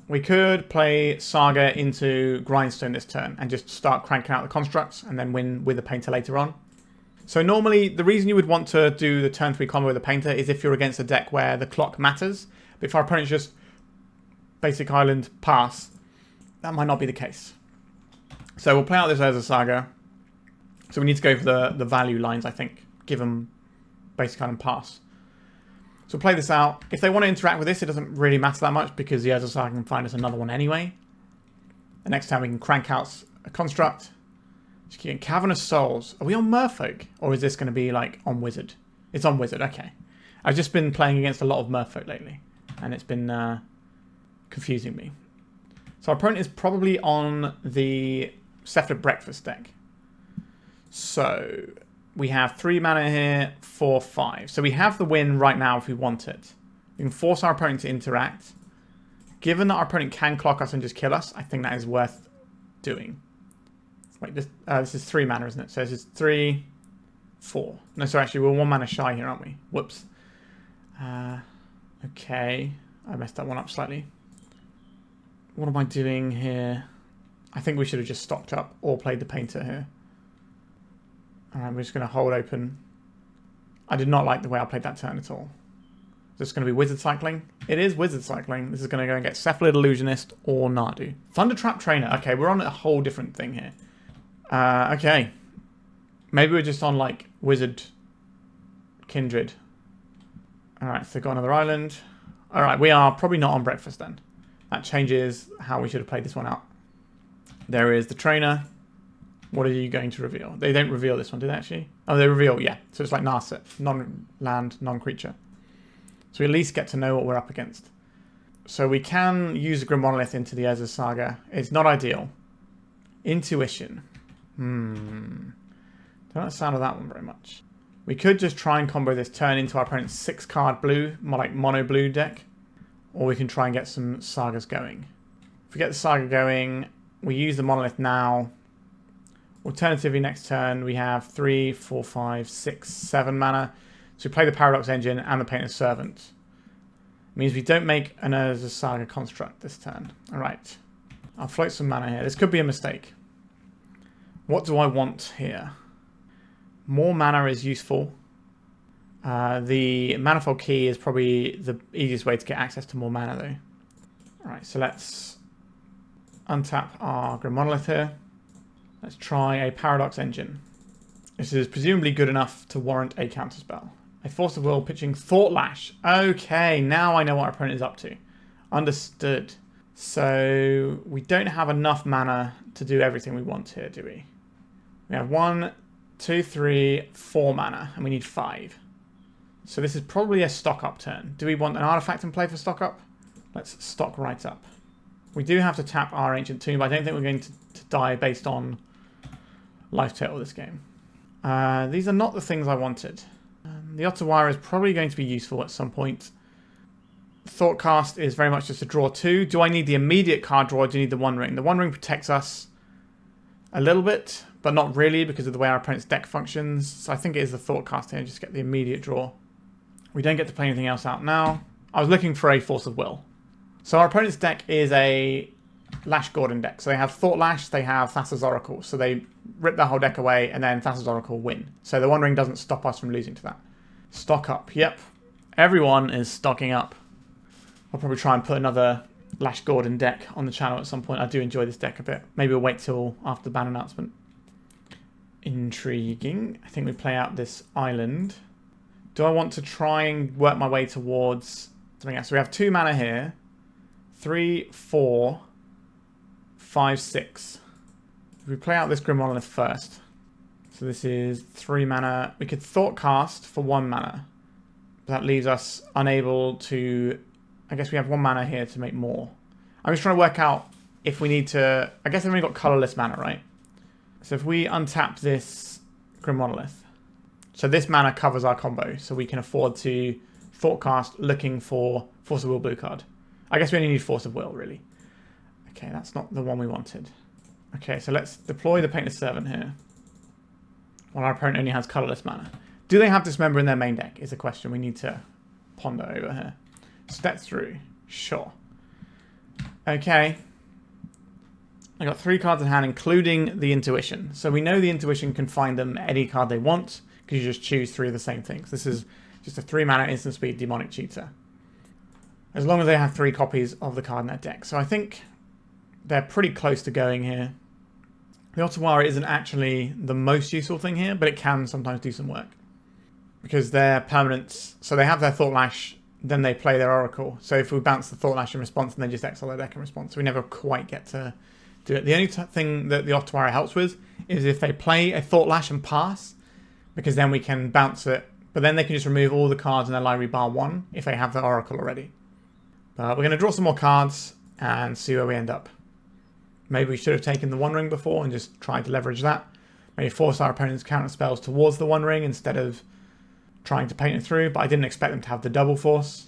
We could play Saga into Grindstone this turn and just start cranking out the constructs and then win with the Painter later on. So normally, the reason you would want to do the turn 3 combo with the Painter is if you're against a deck where the clock matters. But if our opponent's just basic island pass, that might not be the case. So we'll play out this Urza Saga. So we need to go for the value lines, I think. Give them basic island pass. So we'll play this out. If they want to interact with this, it doesn't really matter that much because the Urza Saga can find us another one anyway. The next time we can crank out a construct. Just keep Cavernous Souls. Are we on Merfolk? Or is this going to be like on Wizard? It's on Wizard, okay. I've just been playing against a lot of Merfolk lately. And it's been confusing me. So our opponent is probably on the Scepter Breakfast deck. So we have 3 mana here, 4, 5. So we have the win right now if we want it. We can force our opponent to interact. Given that our opponent can clock us and just kill us, I think that is worth doing. Wait, this is 3 mana, isn't it? So this is 3, 4. No, so actually we're 1 mana shy here, aren't we? Whoops. Okay. I messed that one up slightly. What am I doing here? I think we should have just stocked up or played the Painter here. Alright, we're just going to hold open. I did not like the way I played that turn at all. Is this going to be Wizard Cycling? It is Wizard Cycling. This is going to go and get Cephalid Illusionist or Nardu. Thundertrap Trainer. Okay, we're on a whole different thing here. Okay. Maybe we're just on like Wizard Kindred. Alright, so got another island. Alright, we are probably not on Breakfast then. That changes how we should have played this one out. There is the Trainer. What are you going to reveal? They don't reveal this one, do they actually? Oh, they reveal, yeah. So it's like Narset. Non-land, non-creature. So we at least get to know what we're up against. So we can use the Grim Monolith into the Urza Saga. It's not ideal. Intuition. Don't like the sound of that one very much. We could just try and combo this turn into our opponent's 6-card blue, more like mono blue deck. Or we can try and get some Sagas going. If we get the Saga going, we use the Monolith now. Alternatively, next turn, we have 3, 4, 5, 6, 7 mana. So we play the Paradox Engine and the Painter's Servant. It means we don't make an Urza Saga construct this turn. Alright. I'll float some mana here. This could be a mistake. What do I want here? More mana is useful. The Manifold Key is probably the easiest way to get access to more mana, though. Alright, so let's untap our Grim Monolith here. Let's try a Paradox Engine. This is presumably good enough to warrant a counterspell. A Force of Will pitching Thought Lash. Okay, now I know what our opponent is up to. Understood. So we don't have enough mana to do everything we want here, do we? We have 1, 2, 3, 4 mana, and we need 5. So this is probably a stock up turn. Do we want an artifact in play for stock up? Let's stock right up. We do have to tap our Ancient Tomb, but I don't think we're going to die based on life total this game. These are not the things I wanted. The Otawara is probably going to be useful at some point. Thoughtcast is very much just a draw 2. Do I need the immediate card draw, or do you need the One Ring? The One Ring protects us a little bit, but not really because of the way our opponent's deck functions. So I think it is the Thoughtcast here, just get the immediate draw. We don't get to play anything else out now. I was looking for a Force of Will. So our opponent's deck is a Lash Gordon deck. So they have Thought Lash, they have Thassa's Oracle. So they rip their whole deck away and then Thassa's Oracle win. So the One Ring doesn't stop us from losing to that. Stock up. Yep. Everyone is stocking up. I'll probably try and put another Lash Gordon deck on the channel at some point. I do enjoy this deck a bit. Maybe we'll wait till after the ban announcement. Intriguing. I think we play out this island. Do I want to try and work my way towards something else? So we have 2 mana here. 3, 4, 5, 6. If we play out this Grim Monolith first. So this is 3 mana. We could Thoughtcast for 1 mana. But that leaves us unable to... I guess we have 1 mana here to make more. I'm just trying to work out if we need to... I guess I've only got colourless mana, right? So if we untap this Grim Monolith. So this mana covers our combo. So we can afford to Thoughtcast looking for Force of Will blue card. I guess we only need Force of Will, really. Okay, that's not the one we wanted. Okay, so let's deploy the Painted Servant here. While our opponent only has colourless mana. Do they have Dismember in their main deck is a question we need to ponder over here. Step through. Sure. Okay. I got 3 cards in hand, including the Intuition. So we know the Intuition can find them any card they want, because you just choose 3 of the same things. This is just a 3 mana instant speed demonic cheater. As long as they have 3 copies of the card in their deck. So I think they're pretty close to going here. The Otawara isn't actually the most useful thing here, but it can sometimes do some work. Because they're permanents. So they have their Thought Lash, then they play their Oracle. So if we bounce the Thought Lash in response, and they just exile their deck in response. So we never quite get to do it. The only thing that the Otawara helps with is if they play a Thought Lash and pass, because then we can bounce it. But then they can just remove all the cards in their library bar 1 if they have the Oracle already. But we're going to draw some more cards and see where we end up. Maybe we should have taken the One Ring before and just tried to leverage that. Maybe force our opponent's counter spells towards the One Ring instead of trying to paint it through. But I didn't expect them to have the double force.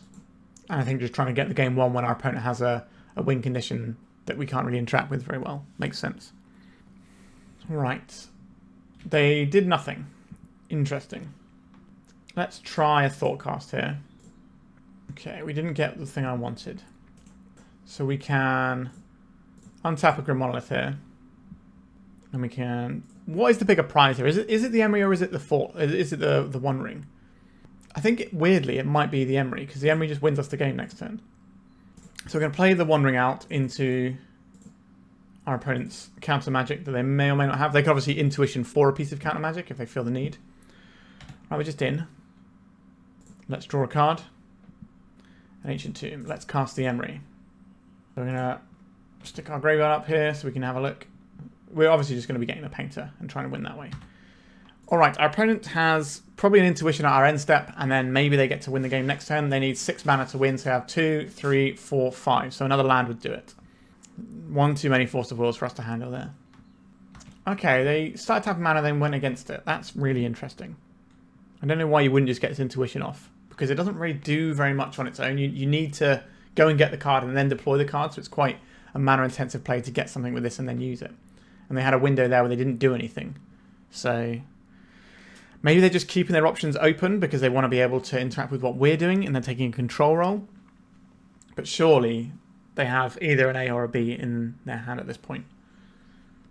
And I think just trying to get the game won when our opponent has a win condition that we can't really interact with very well. Makes sense. Right. They did nothing. Interesting. Let's try a Thoughtcast here. Okay, we didn't get the thing I wanted. So we can untap a Grim Monolith here. And we can... What is the bigger prize here? Is it the Emry or is it the Is it the One Ring? I think, weirdly, it might be the Emry, because the Emry just wins us the game next turn. So we're going to play the One Ring out into our opponent's counter magic that they may or may not have. They can obviously Intuition for a piece of counter magic if they feel the need. Right, we're just in. Let's draw a card. An Ancient Tomb. Let's cast the Emry. We're going to stick our graveyard up here so we can have a look. We're obviously just going to be getting a Painter and trying to win that way. Alright, our opponent has probably an Intuition at our end step, and then maybe they get to win the game next turn. They need 6 mana to win, so they have 2, 3, 4, 5. So another land would do it. One too many Force of Wills for us to handle there. Okay, they started tapping mana, then went against it. That's really interesting. I don't know why you wouldn't just get this Intuition off, because it doesn't really do very much on its own. You need to go and get the card and then deploy the card, so it's quite a mana-intensive play to get something with this and then use it. And they had a window there where they didn't do anything. So maybe they're just keeping their options open because they want to be able to interact with what we're doing and they're taking a control role. But surely they have either an A or a B in their hand at this point.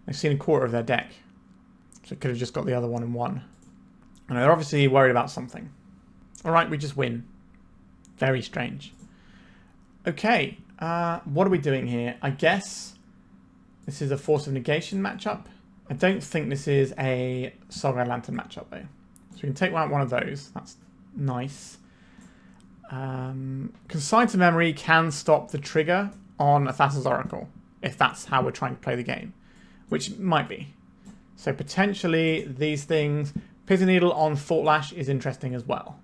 They've seen a quarter of their deck. So it could have just got the other one in 1. And they're obviously worried about something. Alright, we just win. Very strange. Okay, what are we doing here? I guess this is a Force of Negation matchup. I don't think this is a Saga Lantern matchup though. So we can take out one of those. That's nice. Consign to Memory can stop the trigger on a Thassa's Oracle, if that's how we're trying to play the game, which might be. So potentially these things. Pithing Needle on Thought Lash is interesting as well,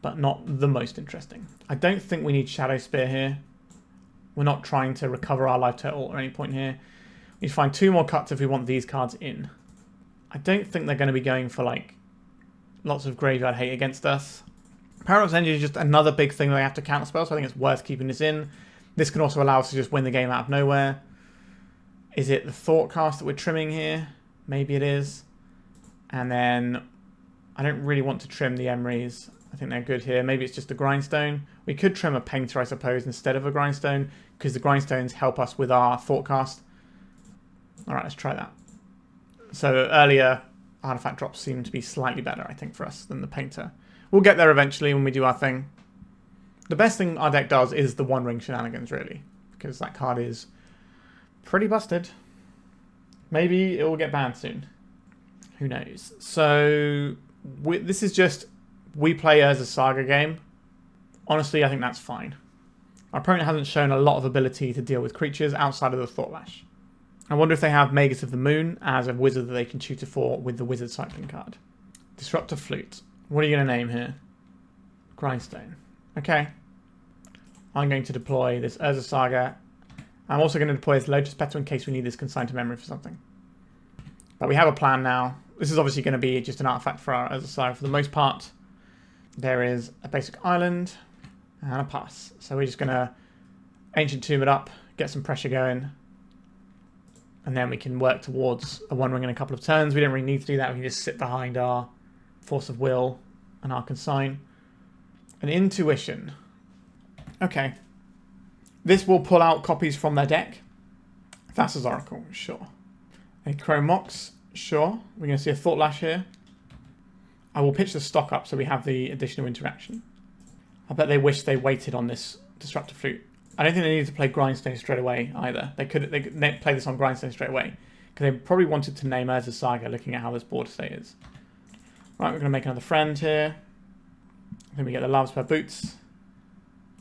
but not the most interesting. I don't think we need Shadowspear here. We're not trying to recover our life total at any point here. We need to find 2 more cuts if we want these cards in. I don't think they're going to be going for like lots of graveyard hate against us. Paradox Engine is just another big thing that they have to counterspell, so I think it's worth keeping this in. This can also allow us to just win the game out of nowhere. Is it the Thoughtcast that we're trimming here? Maybe it is. And then I don't really want to trim the Emrys. I think they're good here. Maybe it's just the Grindstone. We could trim a Painter, I suppose, instead of a Grindstone, because the Grindstones help us with our Thoughtcast. Alright, let's try that. So earlier artifact drops seem to be slightly better, I think, for us than the Painter. We'll get there eventually when we do our thing. The best thing our deck does is the One Ring Shenanigans, really, because that card is pretty busted. Maybe it will get banned soon. Who knows? So this is just, we play as a Saga game. Honestly, I think that's fine. Our opponent hasn't shown a lot of ability to deal with creatures outside of the Thoughtlash. I wonder if they have Magus of the Moon as a wizard that they can tutor for with the Wizard Cycling card. Disruptor Flute. What are you going to name here? Grindstone. Okay. I'm going to deploy this Urza Saga. I'm also going to deploy this Lotus Petal in case we need this Consign to Memory for something. But we have a plan now. This is obviously going to be just an artifact for our Urza Saga for the most part. There is a basic island and a pass. So we're just going to Ancient Tomb it up, get some pressure going. And then we can work towards a One Ring in a couple of turns. We don't really need to do that. We can just sit behind our Force of Will and our Consign. An Intuition. Okay. This will pull out copies from their deck. Thassa's Oracle, sure. A Chrome Mox, sure. We're going to see a Thoughtlash here. I will pitch the stock up so we have the additional interaction. I bet they wish they waited on this Disruptor Flute. I don't think they needed to play Grindstone straight away either. They could play this on Grindstone straight away. Because they probably wanted to name Urza Saga looking at how this board state is. Right, we're going to make another friend here. Then we get the Lavaspur Boots.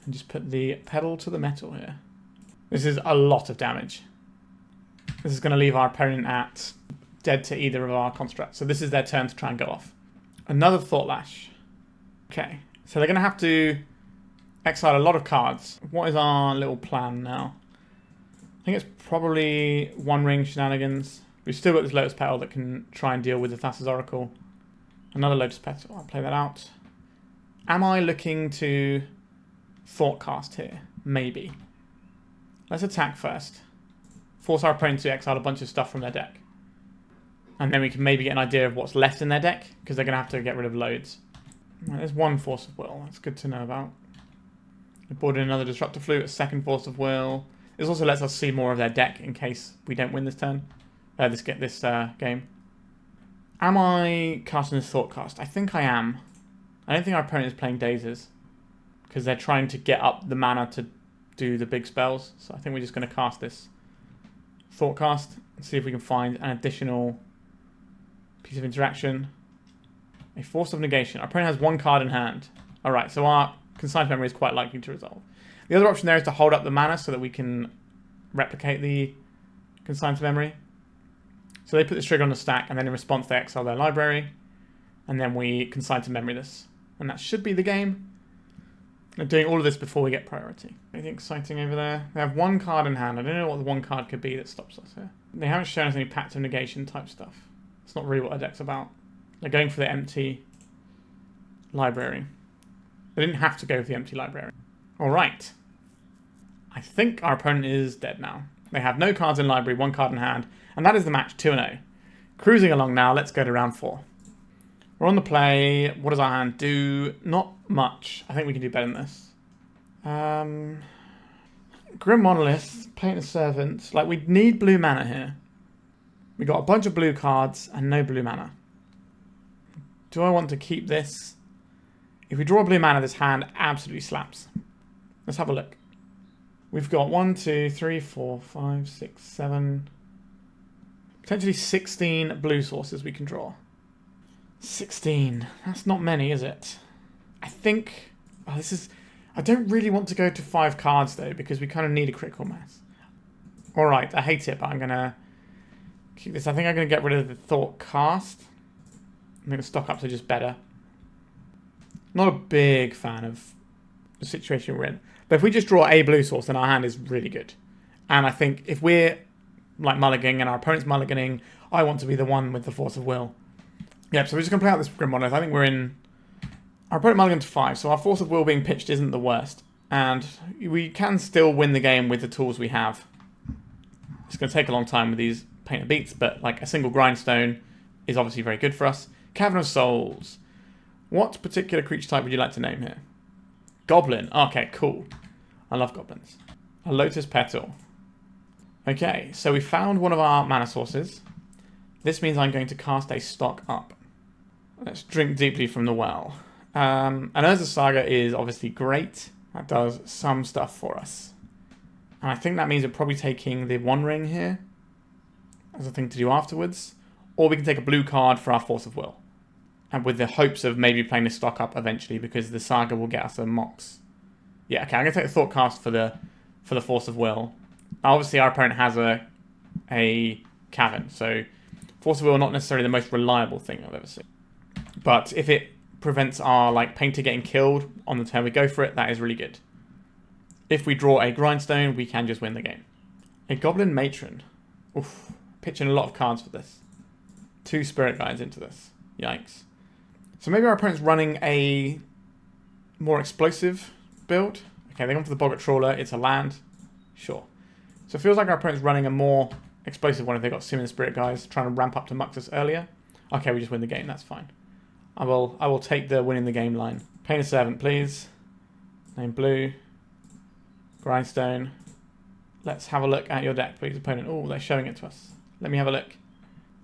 And just put the pedal to the metal here. This is a lot of damage. This is going to leave our opponent at dead to either of our constructs. So this is their turn to try and go off. Another Thoughtlash. Okay, so they're going to have to exile a lot of cards. What is our little plan now? I think it's probably One Ring Shenanigans. We've still got this Lotus Petal that can try and deal with the Thassa's Oracle. Another Lotus Petal. I'll play that out. Am I looking to Thoughtcast here? Maybe. Let's attack first. Force our opponent to exile a bunch of stuff from their deck. And then we can maybe get an idea of what's left in their deck, because they're going to have to get rid of loads. Right, there's one Force of Will. That's good to know about. We brought in another Disruptor Flute, a second Force of Will. This also lets us see more of their deck in case we don't win this turn. This game. Am I casting this Thoughtcast? I think I am. I don't think our opponent is playing Dazes, because they're trying to get up the mana to do the big spells. So I think we're just going to cast this Thoughtcast and see if we can find an additional piece of interaction. A Force of Negation. Our opponent has one card in hand. Alright, so our Consign to Memory is quite likely to resolve. The other option there is to hold up the mana so that we can replicate the Consign to Memory. So they put this trigger on the stack, and then in response they exile their library, and then we Consign to Memory this. And that should be the game. We're doing all of this before we get priority. Anything exciting over there? They have one card in hand. I don't know what the one card could be that stops us here. They haven't shown us any Pact of Negation type stuff. It's not really what our deck's about. They're going for the empty library. They didn't have to go for the empty library. Alright. I think our opponent is dead now. They have no cards in library, one card in hand. And that is the match, 2-0. Cruising along now, let's go to round 4. We're on the play. What does our hand do? Not much. I think we can do better than this. Grim Monolith, Painted Servant. Like, we need blue mana here. We got a bunch of blue cards and no blue mana. Do I want to keep this? If we draw blue mana, this hand absolutely slaps. Let's have a look. We've got 1, 2, 3, 4, 5, 6, 7... potentially 16 blue sources we can draw. 16. That's not many, is it? I think... oh, this is... I don't really want to go to 5 cards, though, because we kind of need a critical mass. Alright, I hate it, but I'm going to keep this. I think I'm going to get rid of the Thoughtcast. I'm going to stock up to just better. Not a big fan of the situation we're in. But if we just draw a blue source, then our hand is really good. And I think if we're like mulliganing and our opponent's mulliganing, I want to be the one with the Force of Will. Yep, so we're just going to play out this Grim Monolith. I think we're in... Our opponent mulliganed to 5, so our Force of Will being pitched isn't the worst. And we can still win the game with the tools we have. It's going to take a long time with these Painted Beats, but like a single Grindstone is obviously very good for us. Cavern of Souls. What particular creature type would you like to name here? Goblin. Okay, cool. I love goblins. A Lotus Petal. Okay, so we found one of our mana sources. This means I'm going to cast a stock up. Let's drink deeply from the well. And Urza Saga is obviously great. That does some stuff for us. And I think that means we're probably taking the One Ring here as a thing to do afterwards. Or we can take a blue card for our Force of Will. And with the hopes of maybe playing this stock up eventually, because the Saga will get us a Mox. Yeah, okay, I'm going to take the Thoughtcast for the Force of Will. Obviously, our opponent has a Cavern, so Force of Will not necessarily the most reliable thing I've ever seen. But if it prevents our like painter getting killed on the turn we go for it, that is really good. If we draw a Grindstone, we can just win the game. A Goblin Matron. Oof, pitching a lot of cards for this. 2 Spirit Guides into this. Yikes. So maybe our opponent's running a more explosive build. Okay, they're going for the Boggart Trawler. It's a land. Sure. So it feels like our opponent's running a more explosive one if they've got Summon Spirit Guys, trying to ramp up to Muxus earlier. Okay, we just win the game. That's fine. I will take the winning the game line. Paint a Servant, please. Name blue. Grindstone. Let's have a look at your deck, please, opponent. Oh, they're showing it to us. Let me have a look.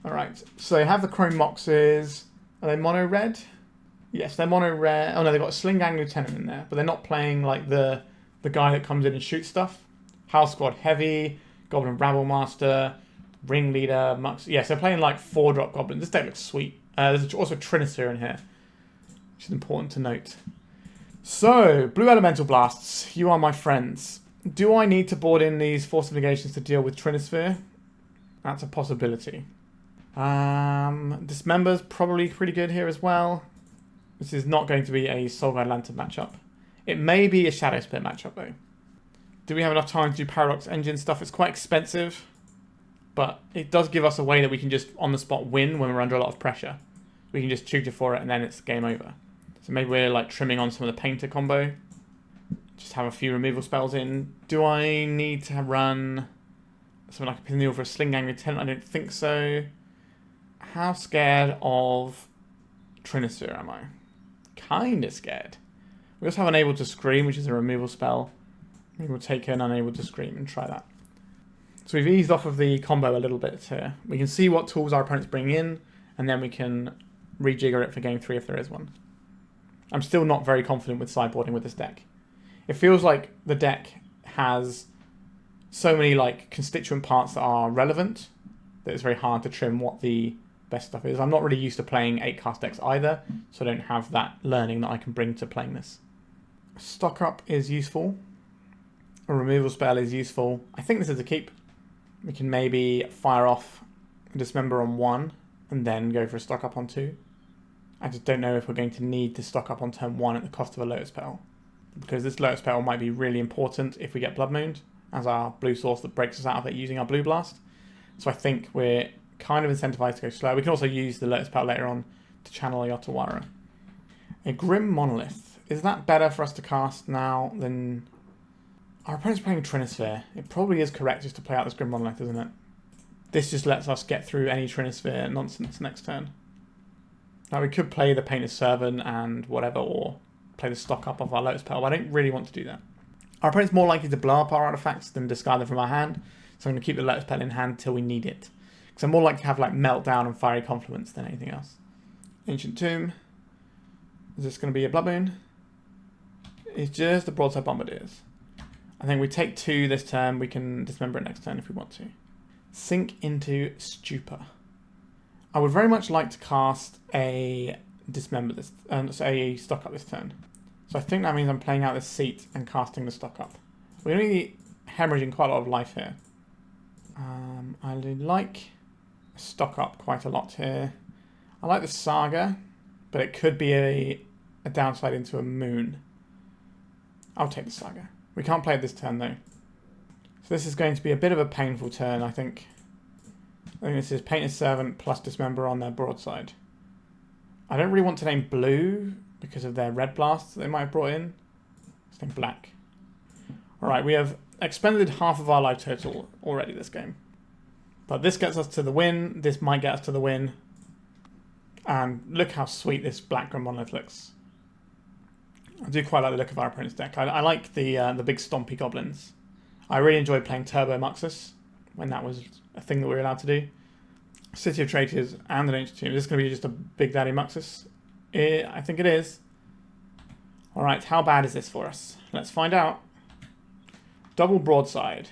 Alright, so they have the Chrome Moxes. Are they mono red? Yes, they're mono red. Oh no, they've got a Sling Gang Lieutenant in there, but they're not playing like the guy that comes in and shoots stuff. House Squad Heavy, Goblin Rabble Master, Ringleader, Mux. Yes, they're playing like 4-drop Goblins. This deck looks sweet. There's also Trinisphere in here, which is important to note. So, Blue Elemental Blasts, you are my friends. Do I need to board in these Force of Negations to deal with Trinisphere? That's a possibility. Dismember's probably pretty good here as well. This is not going to be a Soulguide Lantern matchup. It may be a Shadowspear matchup though. Do we have enough time to do Paradox Engine stuff? It's quite expensive, but it does give us a way that we can just on the spot win when we're under a lot of pressure. We can just tutor for it and then it's game over. So maybe we're like trimming on some of the Painter combo. Just have a few removal spells in. Do I need to run something like a Pithing Needle for a Sling Gang Lieutenant? I don't think so. How scared of Trinisphere am I? Kinda scared. We also have Unable to Scream, which is a removal spell. Maybe we'll take an Unable to Scream and try that. So we've eased off of the combo a little bit here. We can see what tools our opponents bring in, and then we can rejigger it for game 3 if there is one. I'm still not very confident with sideboarding with this deck. It feels like the deck has so many like constituent parts that are relevant that it's very hard to trim what the best stuff is. I'm not really used to playing 8-cast decks either, so I don't have that learning that I can bring to playing this. Stock up is useful. A removal spell is useful. I think this is a keep. We can maybe fire off a Dismember on 1 and then go for a stock up on 2. I just don't know if we're going to need to stock up on turn 1 at the cost of a Lotus Petal, because this Lotus Petal might be really important if we get Blood Mooned as our blue source that breaks us out of it using our Blue Blast. So I think we're kind of incentivized to go slow. We can also use the Lotus Petal later on to channel a Otawara. A Grim Monolith. Is that better for us to cast now than... Our opponent's playing Trinisphere. It probably is correct just to play out this Grim Monolith, isn't it? This just lets us get through any Trinisphere nonsense next turn. Now we could play the Painted Servant and whatever, or play the stock up of our Lotus Petal, but I don't really want to do that. Our opponent's more likely to blow up our artifacts than discard them from our hand, so I'm going to keep the Lotus Petal in hand until we need it. Because I'm more likely to have like Meltdown and Fiery Confluence than anything else. Ancient Tomb. Is this going to be a Blood Moon? It's just the Broadside Bombardiers. I think we take 2 this turn. We can dismember it next turn if we want to. Sink into Stupor. I would very much like to cast a Dismember this, so a stock up this turn. So I think that means I'm playing out this seat and casting the stock up. We're going to be hemorrhaging quite a lot of life here. I like stock up quite a lot here. I like the Saga, but it could be a downside into a Moon. I'll take the Saga. We can't play it this turn though. So this is going to be a bit of a painful turn, I think. I think this is Painted Servant plus Dismember on their broadside. I don't really want to name blue because of their red blasts that they might have brought in. Let's name black. Alright, we have expended half of our life total already this game. But this gets us to the win. This might get us to the win. And look how sweet this black Grim Monolith looks. I do quite like the look of our opponent's deck. I like the big stompy goblins. I really enjoyed playing Turbo Muxus when that was a thing that we were allowed to do. City of Traitors and an Ancient Tomb. Is this going to be just a Big Daddy Muxus? I think it is. Alright, how bad is this for us? Let's find out. Double broadside.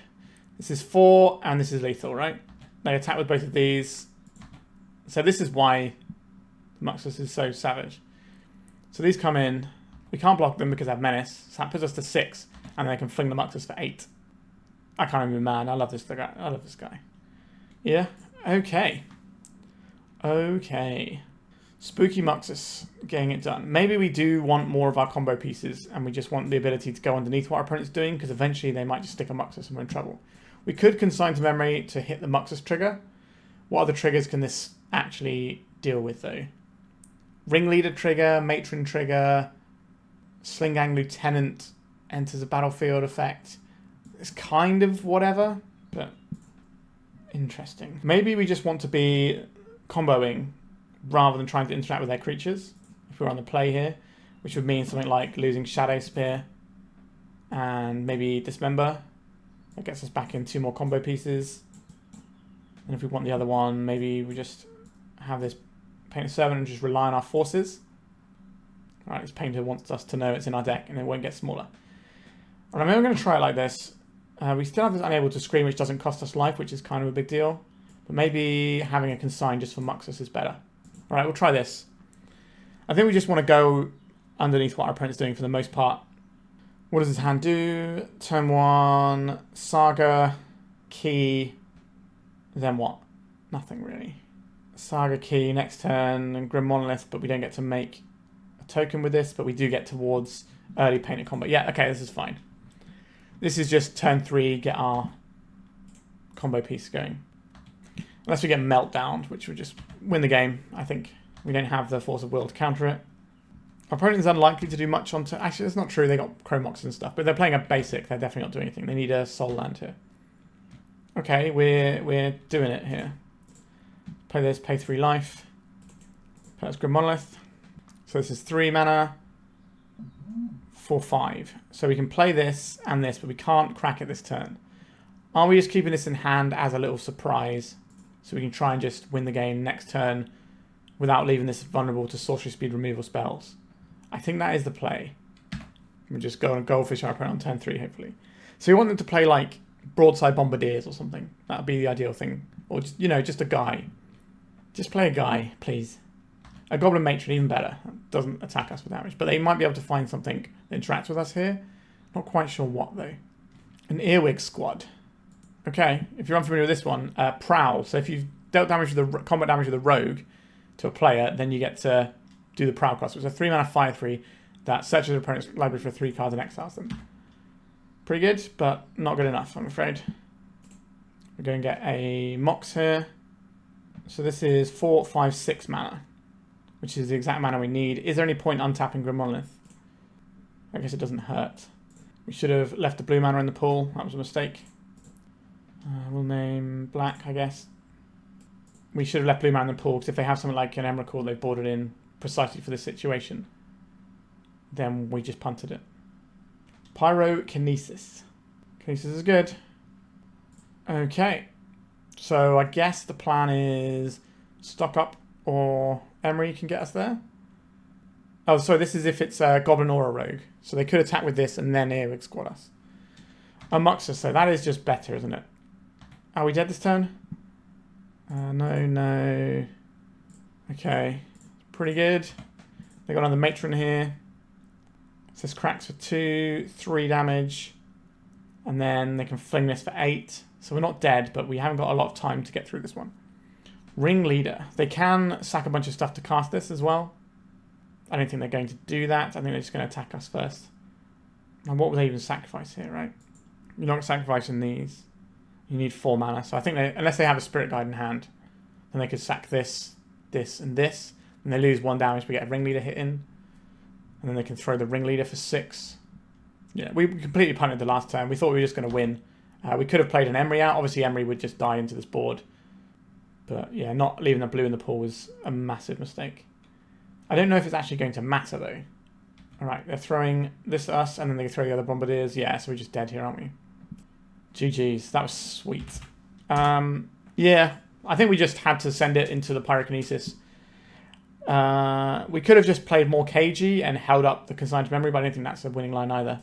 This is 4 and this is lethal, right? They attack with both of these. So this is why Muxus is so savage. So these come in. We can't block them because they have Menace. So that puts us to 6. And they can fling the Muxus for 8. I can't even be mad. I love this guy. I love this guy. Yeah. Okay. Okay. Spooky Muxus. Getting it done. Maybe we do want more of our combo pieces. And we just want the ability to go underneath what our opponent's doing. Because eventually they might just stick a Muxus and we're in trouble. We could consign to memory to hit the Muxus trigger. What other triggers can this actually deal with though? Ringleader trigger. Matron trigger. Sling-Gang Lieutenant enters a battlefield effect. It's kind of whatever, but interesting. Maybe we just want to be comboing rather than trying to interact with their creatures if we're on the play here, which would mean something like losing Shadowspear and maybe Dismember. That gets us back in 2 more combo pieces. And if we want the other one, maybe we just have this Painted Servant and just rely on our forces. Alright, this painter wants us to know it's in our deck and it won't get smaller. Alright, maybe I'm going to try it like this. We still have this Unable to Scream, which doesn't cost us life, which is kind of a big deal. But maybe having a Consign just for Muxus is better. Alright, we'll try this. I think we just want to go underneath what our opponent's doing for the most part. What does this hand do? Turn 1, Saga, Key, then what? Nothing really. Saga, Key, next turn, and Grim Monolith, but we don't get to make a token with this, but we do get towards early painted combat. Yeah, okay, this is fine. This is just turn 3, get our combo piece going. Unless we get Meltdown, which would just win the game, I think. We don't have the Force of Will to counter it. Our opponent is unlikely to do much on turn. Actually, that's not true. They got Chromox and stuff, but they're playing a basic. They're definitely not doing anything. They need a Soul Land here. Okay, we're doing it here. Play this, pay 3 life. Play this Grim Monolith. So this is 3 mana. 4/5. So we can play this and this, but we can't crack it this turn. Are we just keeping this in hand as a little surprise so we can try and just win the game next turn without leaving this vulnerable to sorcery speed removal spells? I think that is the play. We just go and Goldfish our opponent on turn 3, hopefully. So we want them to play like Broadside Bombardiers or something. That would be the ideal thing. Or just, you know, just a guy. Just play a guy, please. A Goblin Matron, even better. Doesn't attack us with damage. But they might be able to find something that interacts with us here. Not quite sure what, though. An Earwig Squad. Okay, if you're unfamiliar with this one, Prowl. So if you've dealt damage with the combat damage with a rogue to a player, then you get to do the Prowl cost. It's a 3 mana 5/3 that searches your opponent's library for 3 cards and exiles them. Pretty good, but not good enough, I'm afraid. We're going to get a Mox here. So this is 4, 5, 6 mana, which is the exact mana we need. Is there any point untapping Grim Monolith? I guess it doesn't hurt. We should have left the blue mana in the pool. That was a mistake. We'll name black, I guess. We should have left blue mana in the pool, because if they have something like an Emrakul they've boarded in precisely for this situation, then we just punted it. Pyrokinesis. Kinesis is good. Okay. So I guess the plan is stock up or Emry can get us there. Oh, sorry, this is if it's a Goblin or a Rogue. So they could attack with this and then Earwig Squad us. A Muxus, so that is just better, isn't it? Are we dead this turn? No. Okay. Pretty good. They got another Matron here. So this cracks for 2, 3 damage. And then they can fling this for 8. So we're not dead, but we haven't got a lot of time to get through this one. Ringleader. They can sack a bunch of stuff to cast this as well. I don't think they're going to do that. I think they're just going to attack us first. And what would they even sacrifice here, right? You're not sacrificing these. You need 4 mana. So I think unless they have a Spirit Guide in hand, then they could sack this, this, and this. And they lose 1 damage, we get a Ringleader hit in. And then they can throw the Ringleader for 6. Yeah, we completely punted the last turn. We thought we were just going to win. We could have played an Emry out. Obviously, Emry would just die into this board. But yeah, not leaving the blue in the pool was a massive mistake. I don't know if it's actually going to matter, though. Alright, they're throwing this at us, and then they throw the other Bombardiers. Yeah, so we're just dead here, aren't we? GG's. That was sweet. Yeah, I think we just had to send it into the Pyrokinesis. We could have just played more cagey and held up the Consign to Memory, but I don't think that's a winning line either.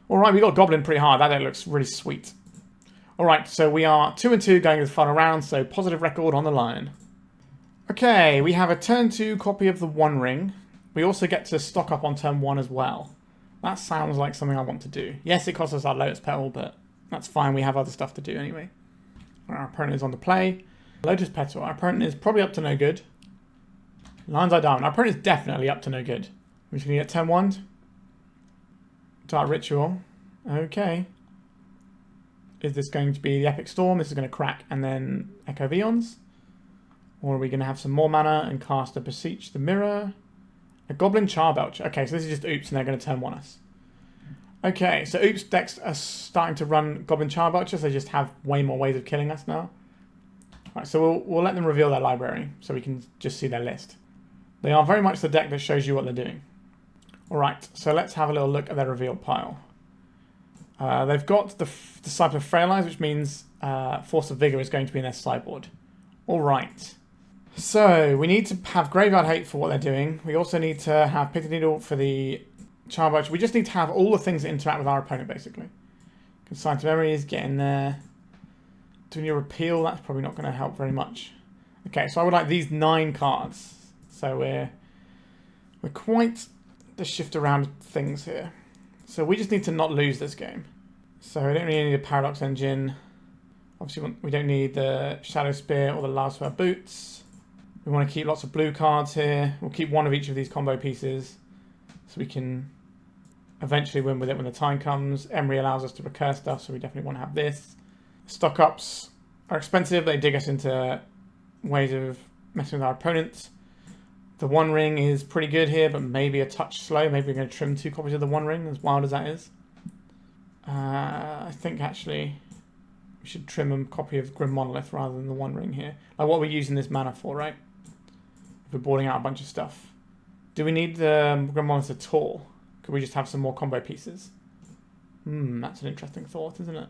Alright, we got Goblin pretty hard. That deck looks really sweet. Alright, so we are 2-2 going to the final round, so positive record on the line. Okay, we have a turn 2 copy of the One Ring. We also get to stock up on turn 1 as well. That sounds like something I want to do. Yes, it costs us our Lotus Petal, but that's fine. We have other stuff to do anyway. Our opponent is on the play. Lotus Petal. Our opponent is probably up to no good. Lion's Eye Diamond. Our opponent is definitely up to no good. We're just going to get turn 1. Dark Ritual. Okay. Is this going to be the Epic Storm? This is going to crack and then Echo Vions. Or are we going to have some more mana and cast a Beseech the Mirror? A Goblin Charbelcher. Okay, so this is just Oops and they're going to turn 1 us. Okay, so Oops decks are starting to run Goblin Charbelchers. They just have way more ways of killing us now. Right, so we'll let them reveal their library so we can just see their list. They are very much the deck that shows you what they're doing. Alright, so let's have a little look at their revealed pile. They've got the Disciple of Frail Eyes, which means Force of Vigor is going to be in their sideboard. Alright. So, we need to have Graveyard Hate for what they're doing. We also need to have Pithing Needle for the Charbelcher. We just need to have all the things that interact with our opponent, basically. Consign to Memory is getting there. Doing your Repeal, that's probably not going to help very much. Okay, so I would like these 9 cards. So we're quite the shift around things here. So we just need to not lose this game. So we don't really need a Paradox Engine. Obviously we don't need the Shadowspear or the Lavaspur Boots. We want to keep lots of blue cards here. We'll keep 1 of each of these combo pieces. So we can eventually win with it when the time comes. Emry allows us to recur stuff, so we definitely want to have this. Stock ups are expensive. They dig us into ways of messing with our opponents. The One Ring is pretty good here, but maybe a touch slow. Maybe we're going to trim 2 copies of the One Ring, as wild as that is. I think actually we should trim a copy of Grim Monolith rather than the One Ring here. Like what we're using this mana for, right? If we're boarding out a bunch of stuff. Do we need the Grim Monolith at all? Could we just have some more combo pieces? That's an interesting thought, isn't it?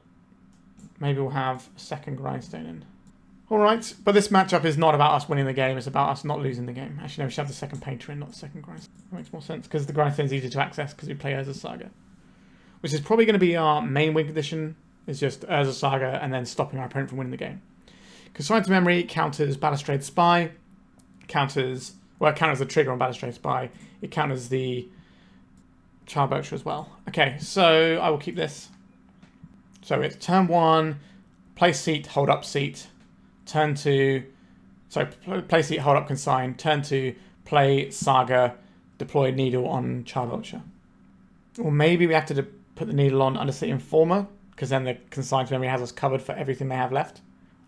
Maybe we'll have a second Grindstone in. Alright, but this matchup is not about us winning the game, it's about us not losing the game. Actually, no, we should have the second Painter in, not the second Grindstone. That makes more sense, because the Grindstone is easier to access because we play Urza Saga. Which is probably going to be our main win condition, is just Urza Saga and then stopping our opponent from winning the game. Consign to Memory counters Balustrade Spy, counters the trigger on Balustrade Spy, it counters the Charbelcher as well. Okay, so I will keep this. So it's turn 1, play seat, hold up seat. Turn 2, so play seat, hold up Consign. Turn 2, play Saga, deploy Needle on Charbelcher. Or maybe we have to put the Needle on Undercity Informer, because then the Consign to Memory has us covered for everything they have left.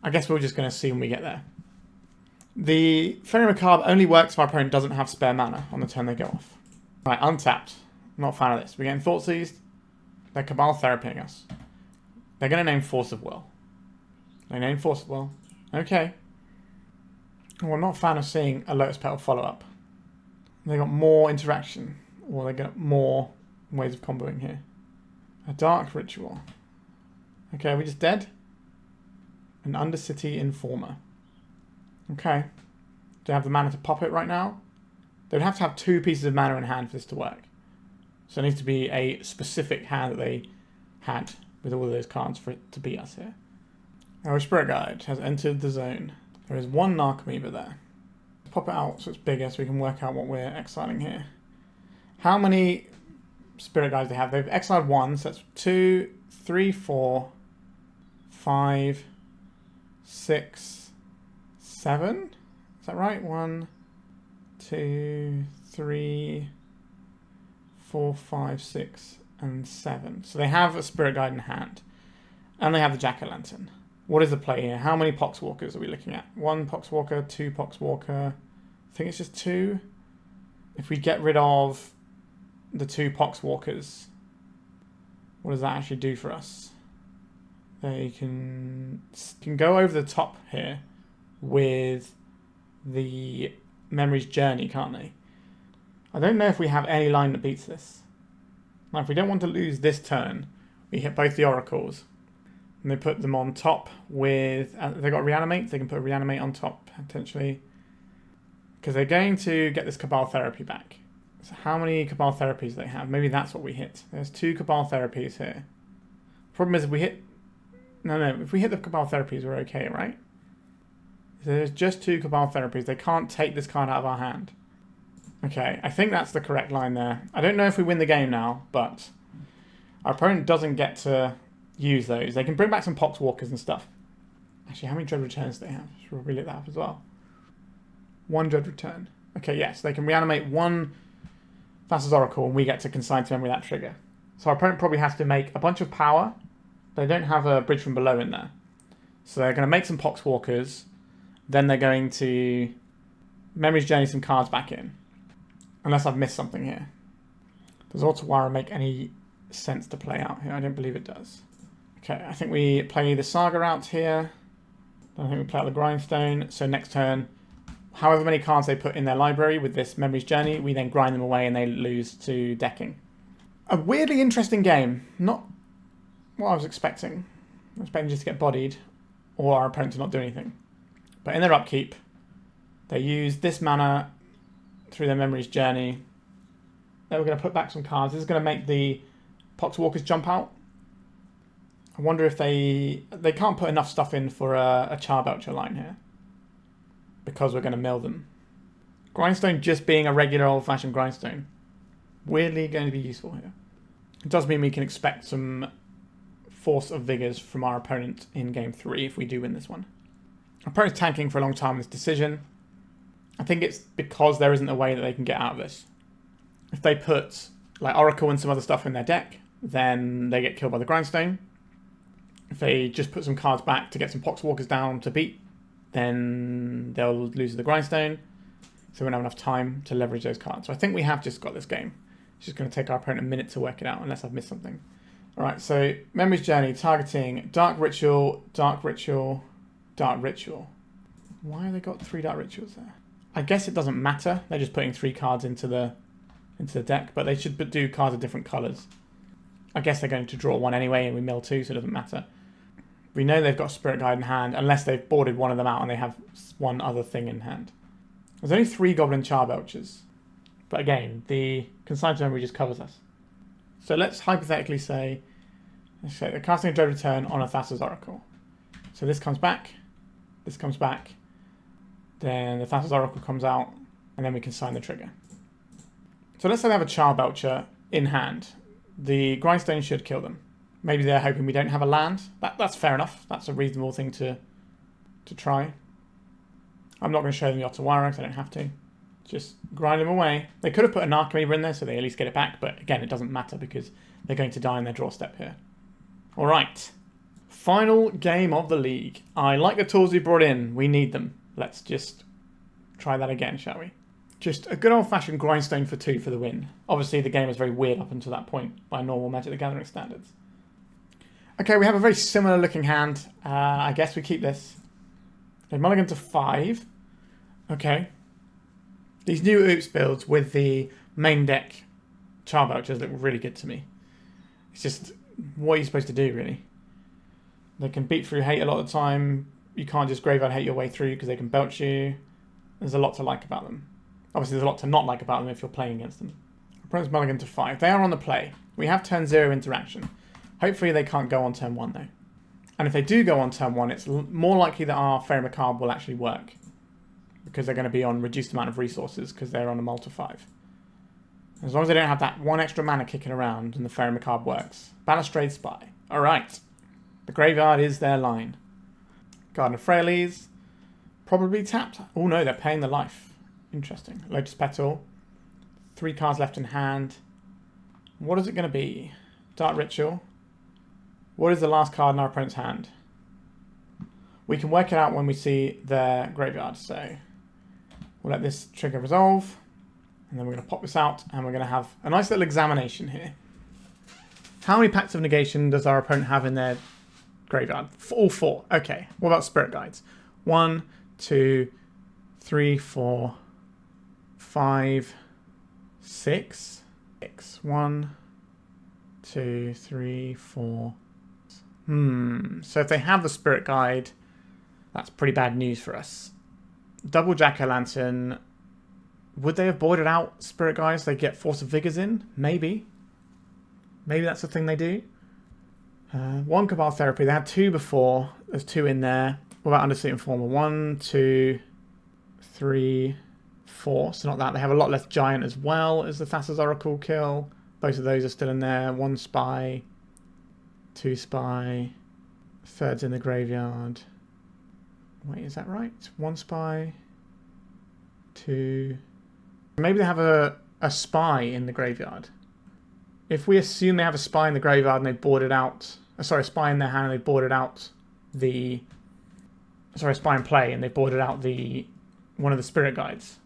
I guess we're just going to see when we get there. The Faerie Macabre only works if our opponent doesn't have spare mana on the turn they go off. Right, untapped. I'm not a fan of this. We're getting Thought Seized. They're Cabal Therapying us. They're going to name Force of Will. They name Force of Will. Okay. Well, I'm not a fan of seeing a Lotus Petal follow-up. They got more interaction. Or they got more ways of comboing here. A Dark Ritual. Okay, are we just dead? An Undercity Informer. Okay. Do they have the mana to pop it right now? They would have to have 2 pieces of mana in hand for this to work. So it needs to be a specific hand that they had with all of those cards for it to beat us here. Our Spirit Guide has entered the zone. There is 1 Narcomoeba there. Let's pop it out so it's bigger so we can work out what we're exiling here. How many Spirit Guides do they have? They've exiled 1, so that's 2, 3, 4, 5, 6, 7. Is that right? 1, 2, 3, 4, 5, 6, and 7. So they have a Spirit Guide in hand. And they have the Jack-o'-lantern. What is the play here? How many Poxwalkers are we looking at? 1 Poxwalker, 2 Poxwalker. I think it's just 2. If we get rid of the 2 Poxwalkers, what does that actually do for us? They can go over the top here with the Memory's Journey, can't they? I don't know if we have any line that beats this. Now, if we don't want to lose this turn, we hit both the Oracles. And they put them on top with... they got Reanimate. They can put Reanimate on top, potentially. Because they're going to get this Cabal Therapy back. So how many Cabal Therapies do they have? Maybe that's what we hit. There's 2 Cabal Therapies here. Problem is if we hit... No, if we hit the Cabal Therapies, we're okay, right? So there's just 2 Cabal Therapies. They can't take this card out of our hand. Okay, I think that's the correct line there. I don't know if we win the game now, but our opponent doesn't get to use those. They can bring back some Poxwalkers and stuff. Actually, how many Dread Returns do they have? Should probably look that up as well. 1 Dread Return. Okay, yes, they can reanimate 1 Thassa's Oracle and we get to consign to Emry that trigger. So our opponent probably has to make a bunch of power. They don't have a Bridge from Below in there. So they're going to make some Poxwalkers. Then they're going to Memory's Journey some cards back in. Unless I've missed something here. Does Otawara make any sense to play out here? I don't believe it does. Okay, I think we play the Saga out here. I think we play out the Grindstone. So next turn, however many cards they put in their library with this Memory's Journey, we then grind them away and they lose to decking. A weirdly interesting game. Not what I was expecting. I was expecting just to get bodied or our opponent to not do anything. But in their upkeep, they use this mana through their Memory's Journey. Then we're going to put back some cards. This is going to make the Poxwalkers jump out. I wonder if they can't put enough stuff in for a Charbelcher line here. Because we're going to mill them. Grindstone just being a regular old-fashioned Grindstone. Weirdly going to be useful here. It does mean we can expect some Force of Vigors from our opponent in Game 3 if we do win this one. Our opponent's tanking for a long time in this decision. I think it's because there isn't a way that they can get out of this. If they put like Oracle and some other stuff in their deck, then they get killed by the Grindstone. If they just put some cards back to get some Poxwalkers down to beat, then they'll lose to the Grindstone. So we won't have enough time to leverage those cards. So I think we have just got this game. It's just going to take our opponent a minute to work it out, unless I've missed something. Alright, so Memory's Journey, targeting Dark Ritual, Dark Ritual, Dark Ritual. Why have they got 3 Dark Rituals there? I guess it doesn't matter. They're just putting 3 cards into the deck, but they should do cards of different colours. I guess they're going to draw 1 anyway, and we mill 2, so it doesn't matter. We know they've got Spirit Guide in hand, unless they've boarded one of them out and they have 1 other thing in hand. There's only 3 Goblin Charbelchers. But again, the Consign to Emry just covers us. So let's hypothetically say they're casting a Dread Return on a Thassa's Oracle. So this comes back, then the Thassa's Oracle comes out, and then we consign the trigger. So let's say they have a Charbelcher in hand. The Grindstone should kill them. Maybe they're hoping we don't have a land. That's fair enough. That's a reasonable thing to try. I'm not going to show them the Otawara because I don't have to. Just grind them away. They could have put a Narcomoeba in there so they at least get it back, but again, it doesn't matter because they're going to die in their draw step here. Alright. Final game of the league. I like the tools we brought in. We need them. Let's just try that again, shall we? Just a good old-fashioned Grindstone for 2 for the win. Obviously, the game was very weird up until that point by normal Magic the Gathering standards. Okay, we have a very similar looking hand. I guess we keep this. Okay, mulligan to 5. Okay. These new Oops builds with the main deck Charbelchers look really good to me. It's just what you're supposed to do, really. They can beat through hate a lot of the time. You can't just graveyard hate your way through because they can belch you. There's a lot to like about them. Obviously, there's a lot to not like about them if you're playing against them. Opponent's mulligan to 5. They are on the play. We have turn 0 interaction. Hopefully they can't go on turn 1 though. And if they do go on turn 1, it's more likely that our Faerie Macabre will actually work. Because they're going to be on reduced amount of resources because they're on a multi 5. As long as they don't have that 1 extra mana kicking around and the Faerie Macabre works. Balustrade Spy. Alright. The graveyard is their line. Garden of Freyalise. Probably tapped. Oh no, they're paying the life. Interesting. Lotus Petal. 3 cards left in hand. What is it going to be? Dark Ritual. What is the last card in our opponent's hand? We can work it out when we see their graveyard. So we'll let this trigger resolve. And then we're going to pop this out and we're going to have a nice little examination here. How many packs of negation does our opponent have in their graveyard? All 4. Okay. What about Spirit Guides? 1, 2, 3, 4, 5, 6. 1, 2, 3, 4. So if they have the Spirit Guide, that's pretty bad news for us. Double Jack-o'-lantern. Would they have boarded out Spirit Guides? They get Force of Vigors in? Maybe. Maybe that's the thing they do. 1 Cabal Therapy. They had 2 before. There's 2 in there. What about Undersea Informer? 1, 2, 3, 4. So not that. They have a lot less Giant as well as the Thassa's Oracle kill. Both of those are still in there. 1 Spy. 2 Spy. 3rd's in the graveyard. Wait, is that right? 1 Spy. 2... Maybe they have a Spy in the graveyard. If we assume they have a Spy in the graveyard and they boarded out... Sorry, a Spy in their hand and they boarded out the... Sorry, a Spy in play and they boarded out the one of the Spirit Guides,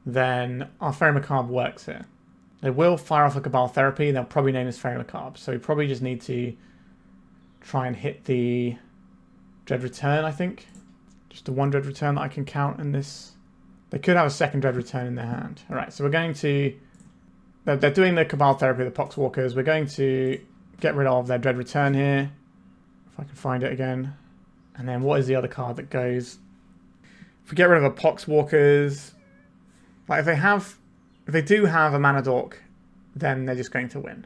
then our Faerie Macabre works here. They will fire off a Cabal Therapy and they'll probably name this Faerie Macabre. So we probably just need to try and hit the Dread Return, I think. Just the 1 Dread Return that I can count in this... They could have a 2nd Dread Return in their hand. All right, so we're going to... They're doing the Cabal Therapy, the Poxwalkers. We're going to get rid of their Dread Return here. If I can find it again. And then what is the other card that goes? If we get rid of a Poxwalkers... Like, if they do have a Mana Dork, then they're just going to win.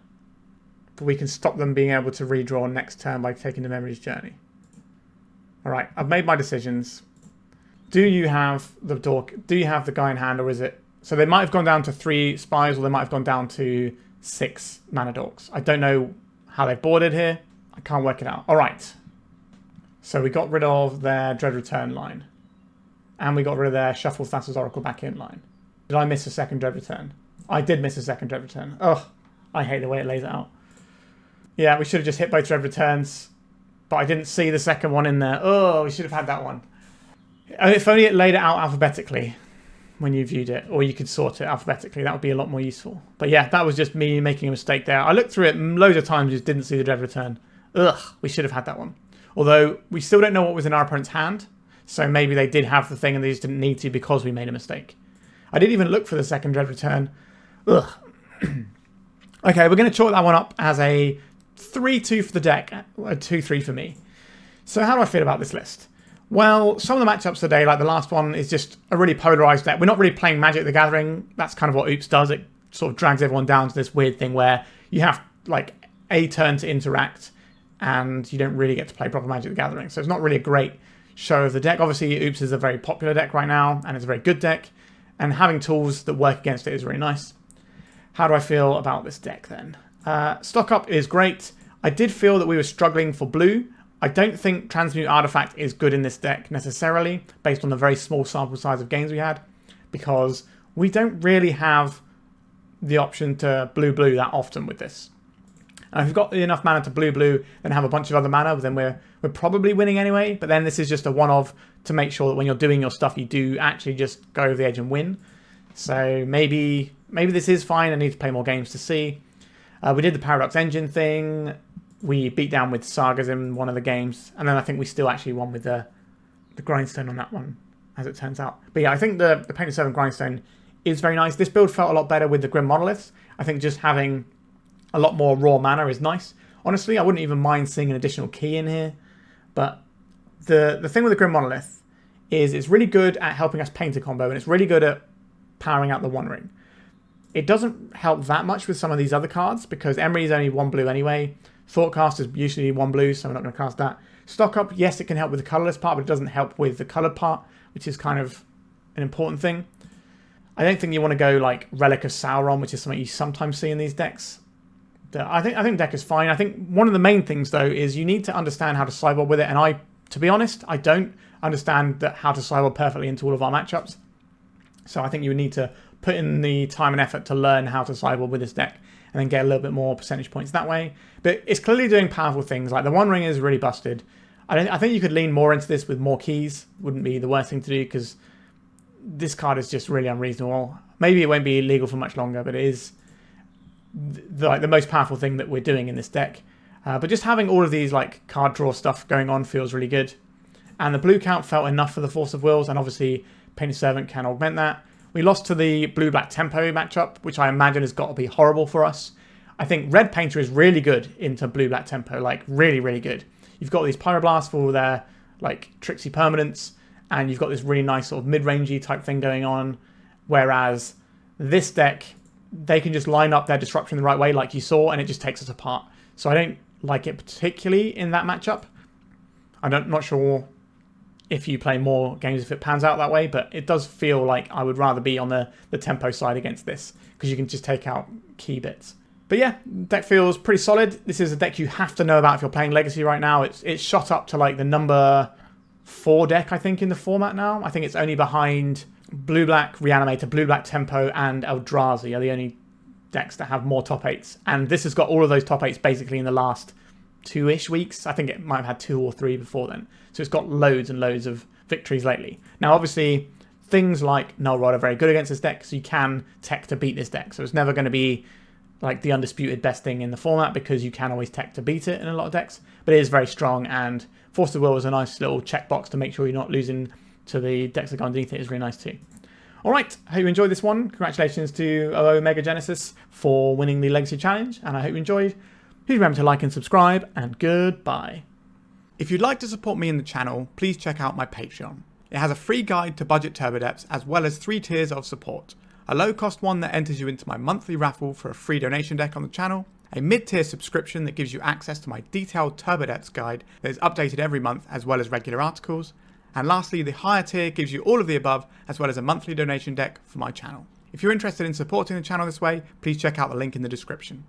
But we can stop them being able to redraw next turn by taking the Memory's Journey. All right, I've made my decisions. Do you have the Dork? Do you have the guy in hand, or is it... So they might have gone down to 3 Spies, or they might have gone down to 6 Mana Dorks. I don't know how they've boarded here. I can't work it out. All right. So we got rid of their Dread Return line. And we got rid of their Shuffle Thassa's Oracle back in line. Did I miss a 2nd Dread Return? I did miss a 2nd Dread Return. Ugh, I hate the way it lays it out. Yeah, we should have just hit both Dread Returns. But I didn't see the 2nd one in there. Oh, we should have had that one. If only it laid it out alphabetically when you viewed it, or you could sort it alphabetically, that would be a lot more useful. But yeah, that was just me making a mistake there. I looked through it loads of times, just didn't see the Dread Return. Ugh, we should have had that one. Although, we still don't know what was in our opponent's hand, so maybe they did have the thing and they just didn't need to because we made a mistake. I didn't even look for the 2nd Dread Return. Ugh. Okay, we're going to chalk that one up as a 3-2 for the deck, a 2-3 for me. So how do I feel about this list? Well, some of the matchups today, like the last one, is just a really polarized deck. We're not really playing Magic the Gathering. That's kind of what Oops does. It sort of drags everyone down to this weird thing where you have like a turn to interact and you don't really get to play proper Magic the Gathering. So it's not really a great show of the deck. Obviously, Oops is a very popular deck right now and it's a very good deck. And having tools that work against it is really nice. How do I feel about this deck then? Stock up is great. I did feel that we were struggling for blue. I don't think Transmute Artifact is good in this deck necessarily, based on the very small sample size of games we had, because we don't really have the option to blue-blue that often with this. And if we've got enough mana to blue-blue, then have a bunch of other mana, then we're probably winning anyway, but then this is just a one-off to make sure that when you're doing your stuff, you do actually just go over the edge and win. So maybe this is fine. I need to play more games to see. We did the Paradox Engine thing. We beat down with Sagas in one of the games. And then I think we still actually won with the Grindstone on that one, as it turns out. But yeah, I think the Painted Servant Grindstone is very nice. This build felt a lot better with the Grim Monoliths. I think just having a lot more raw mana is nice. Honestly, I wouldn't even mind seeing an additional key in here. But the thing with the Grim Monolith is it's really good at helping us paint a combo, and it's really good at powering out the One Ring. It doesn't help that much with some of these other cards, because Emry is only 1 blue anyway. Thoughtcast is usually 1 blue, so I'm not going to cast that. Stock up, yes, it can help with the colourless part, but it doesn't help with the coloured part, which is kind of an important thing. I don't think you want to go like Relic of Sauron, which is something you sometimes see in these decks. I think deck is fine. I think one of the main things, though, is you need to understand how to sideboard with it, and to be honest, I don't understand how to sideboard perfectly into all of our matchups. So I think you would need to put in the time and effort to learn how to sideboard with this deck. and then get a little bit more percentage points that way. But it's clearly doing powerful things. Like the One Ring is really busted. I think you could lean more into this with more keys. Wouldn't be the worst thing to do because this card is just really unreasonable. Maybe it won't be illegal for much longer, but it is the most powerful thing that we're doing in this deck. But just having all of these like card draw stuff going on feels really good. And the blue count felt enough for the Force of Wills, and obviously Painted Servant can augment that. We lost to the blue-black tempo matchup, which I imagine has got to be horrible for us. I think Red Painter is really good into blue-black tempo, like really, really good. You've got these Pyroblasts for all their like tricksy permanents, and you've got this really nice sort of mid-rangey type thing going on. Whereas this deck, they can just line up their disruption the right way, like you saw, and it just takes us apart. So I don't like it particularly in that matchup. I'm not sure if you play more games if it pans out that way, but it does feel like I would rather be on the tempo side against this, because you can just take out key bits. But yeah, deck feels pretty solid. This is a deck you have to know about if you're playing Legacy right now. It's shot up to like the number 4 deck, I think, in the format now. I think it's only behind Blue-Black Reanimator, Blue-Black Tempo, and Eldrazi are the only decks that have more top 8s. And this has got all of those top 8s basically in the last 2-ish weeks. I think it might have had 2 or 3 before then. So it's got loads and loads of victories lately. Now, obviously, things like Null Rod are very good against this deck, so you can tech to beat this deck. So it's never going to be like the undisputed best thing in the format, because you can always tech to beat it in a lot of decks. But it is very strong, and Force of Will is a nice little checkbox to make sure you're not losing to the decks that go underneath it is really nice too. Alright, I hope you enjoyed this one. Congratulations to oOMegaGenesis for winning the Legacy Challenge, and I hope you enjoyed. Please remember to like and subscribe, and goodbye. If you'd like to support me in the channel, please check out my Patreon. It has a free guide to budget turbo depths, as well as 3 tiers of support. A low cost one that enters you into my monthly raffle for a free donation deck on the channel, a mid-tier subscription that gives you access to my detailed turbo depths guide that is updated every month, as well as regular articles, and lastly the higher tier gives you all of the above, as well as a monthly donation deck for my channel. If you're interested in supporting the channel this way, please check out the link in the description.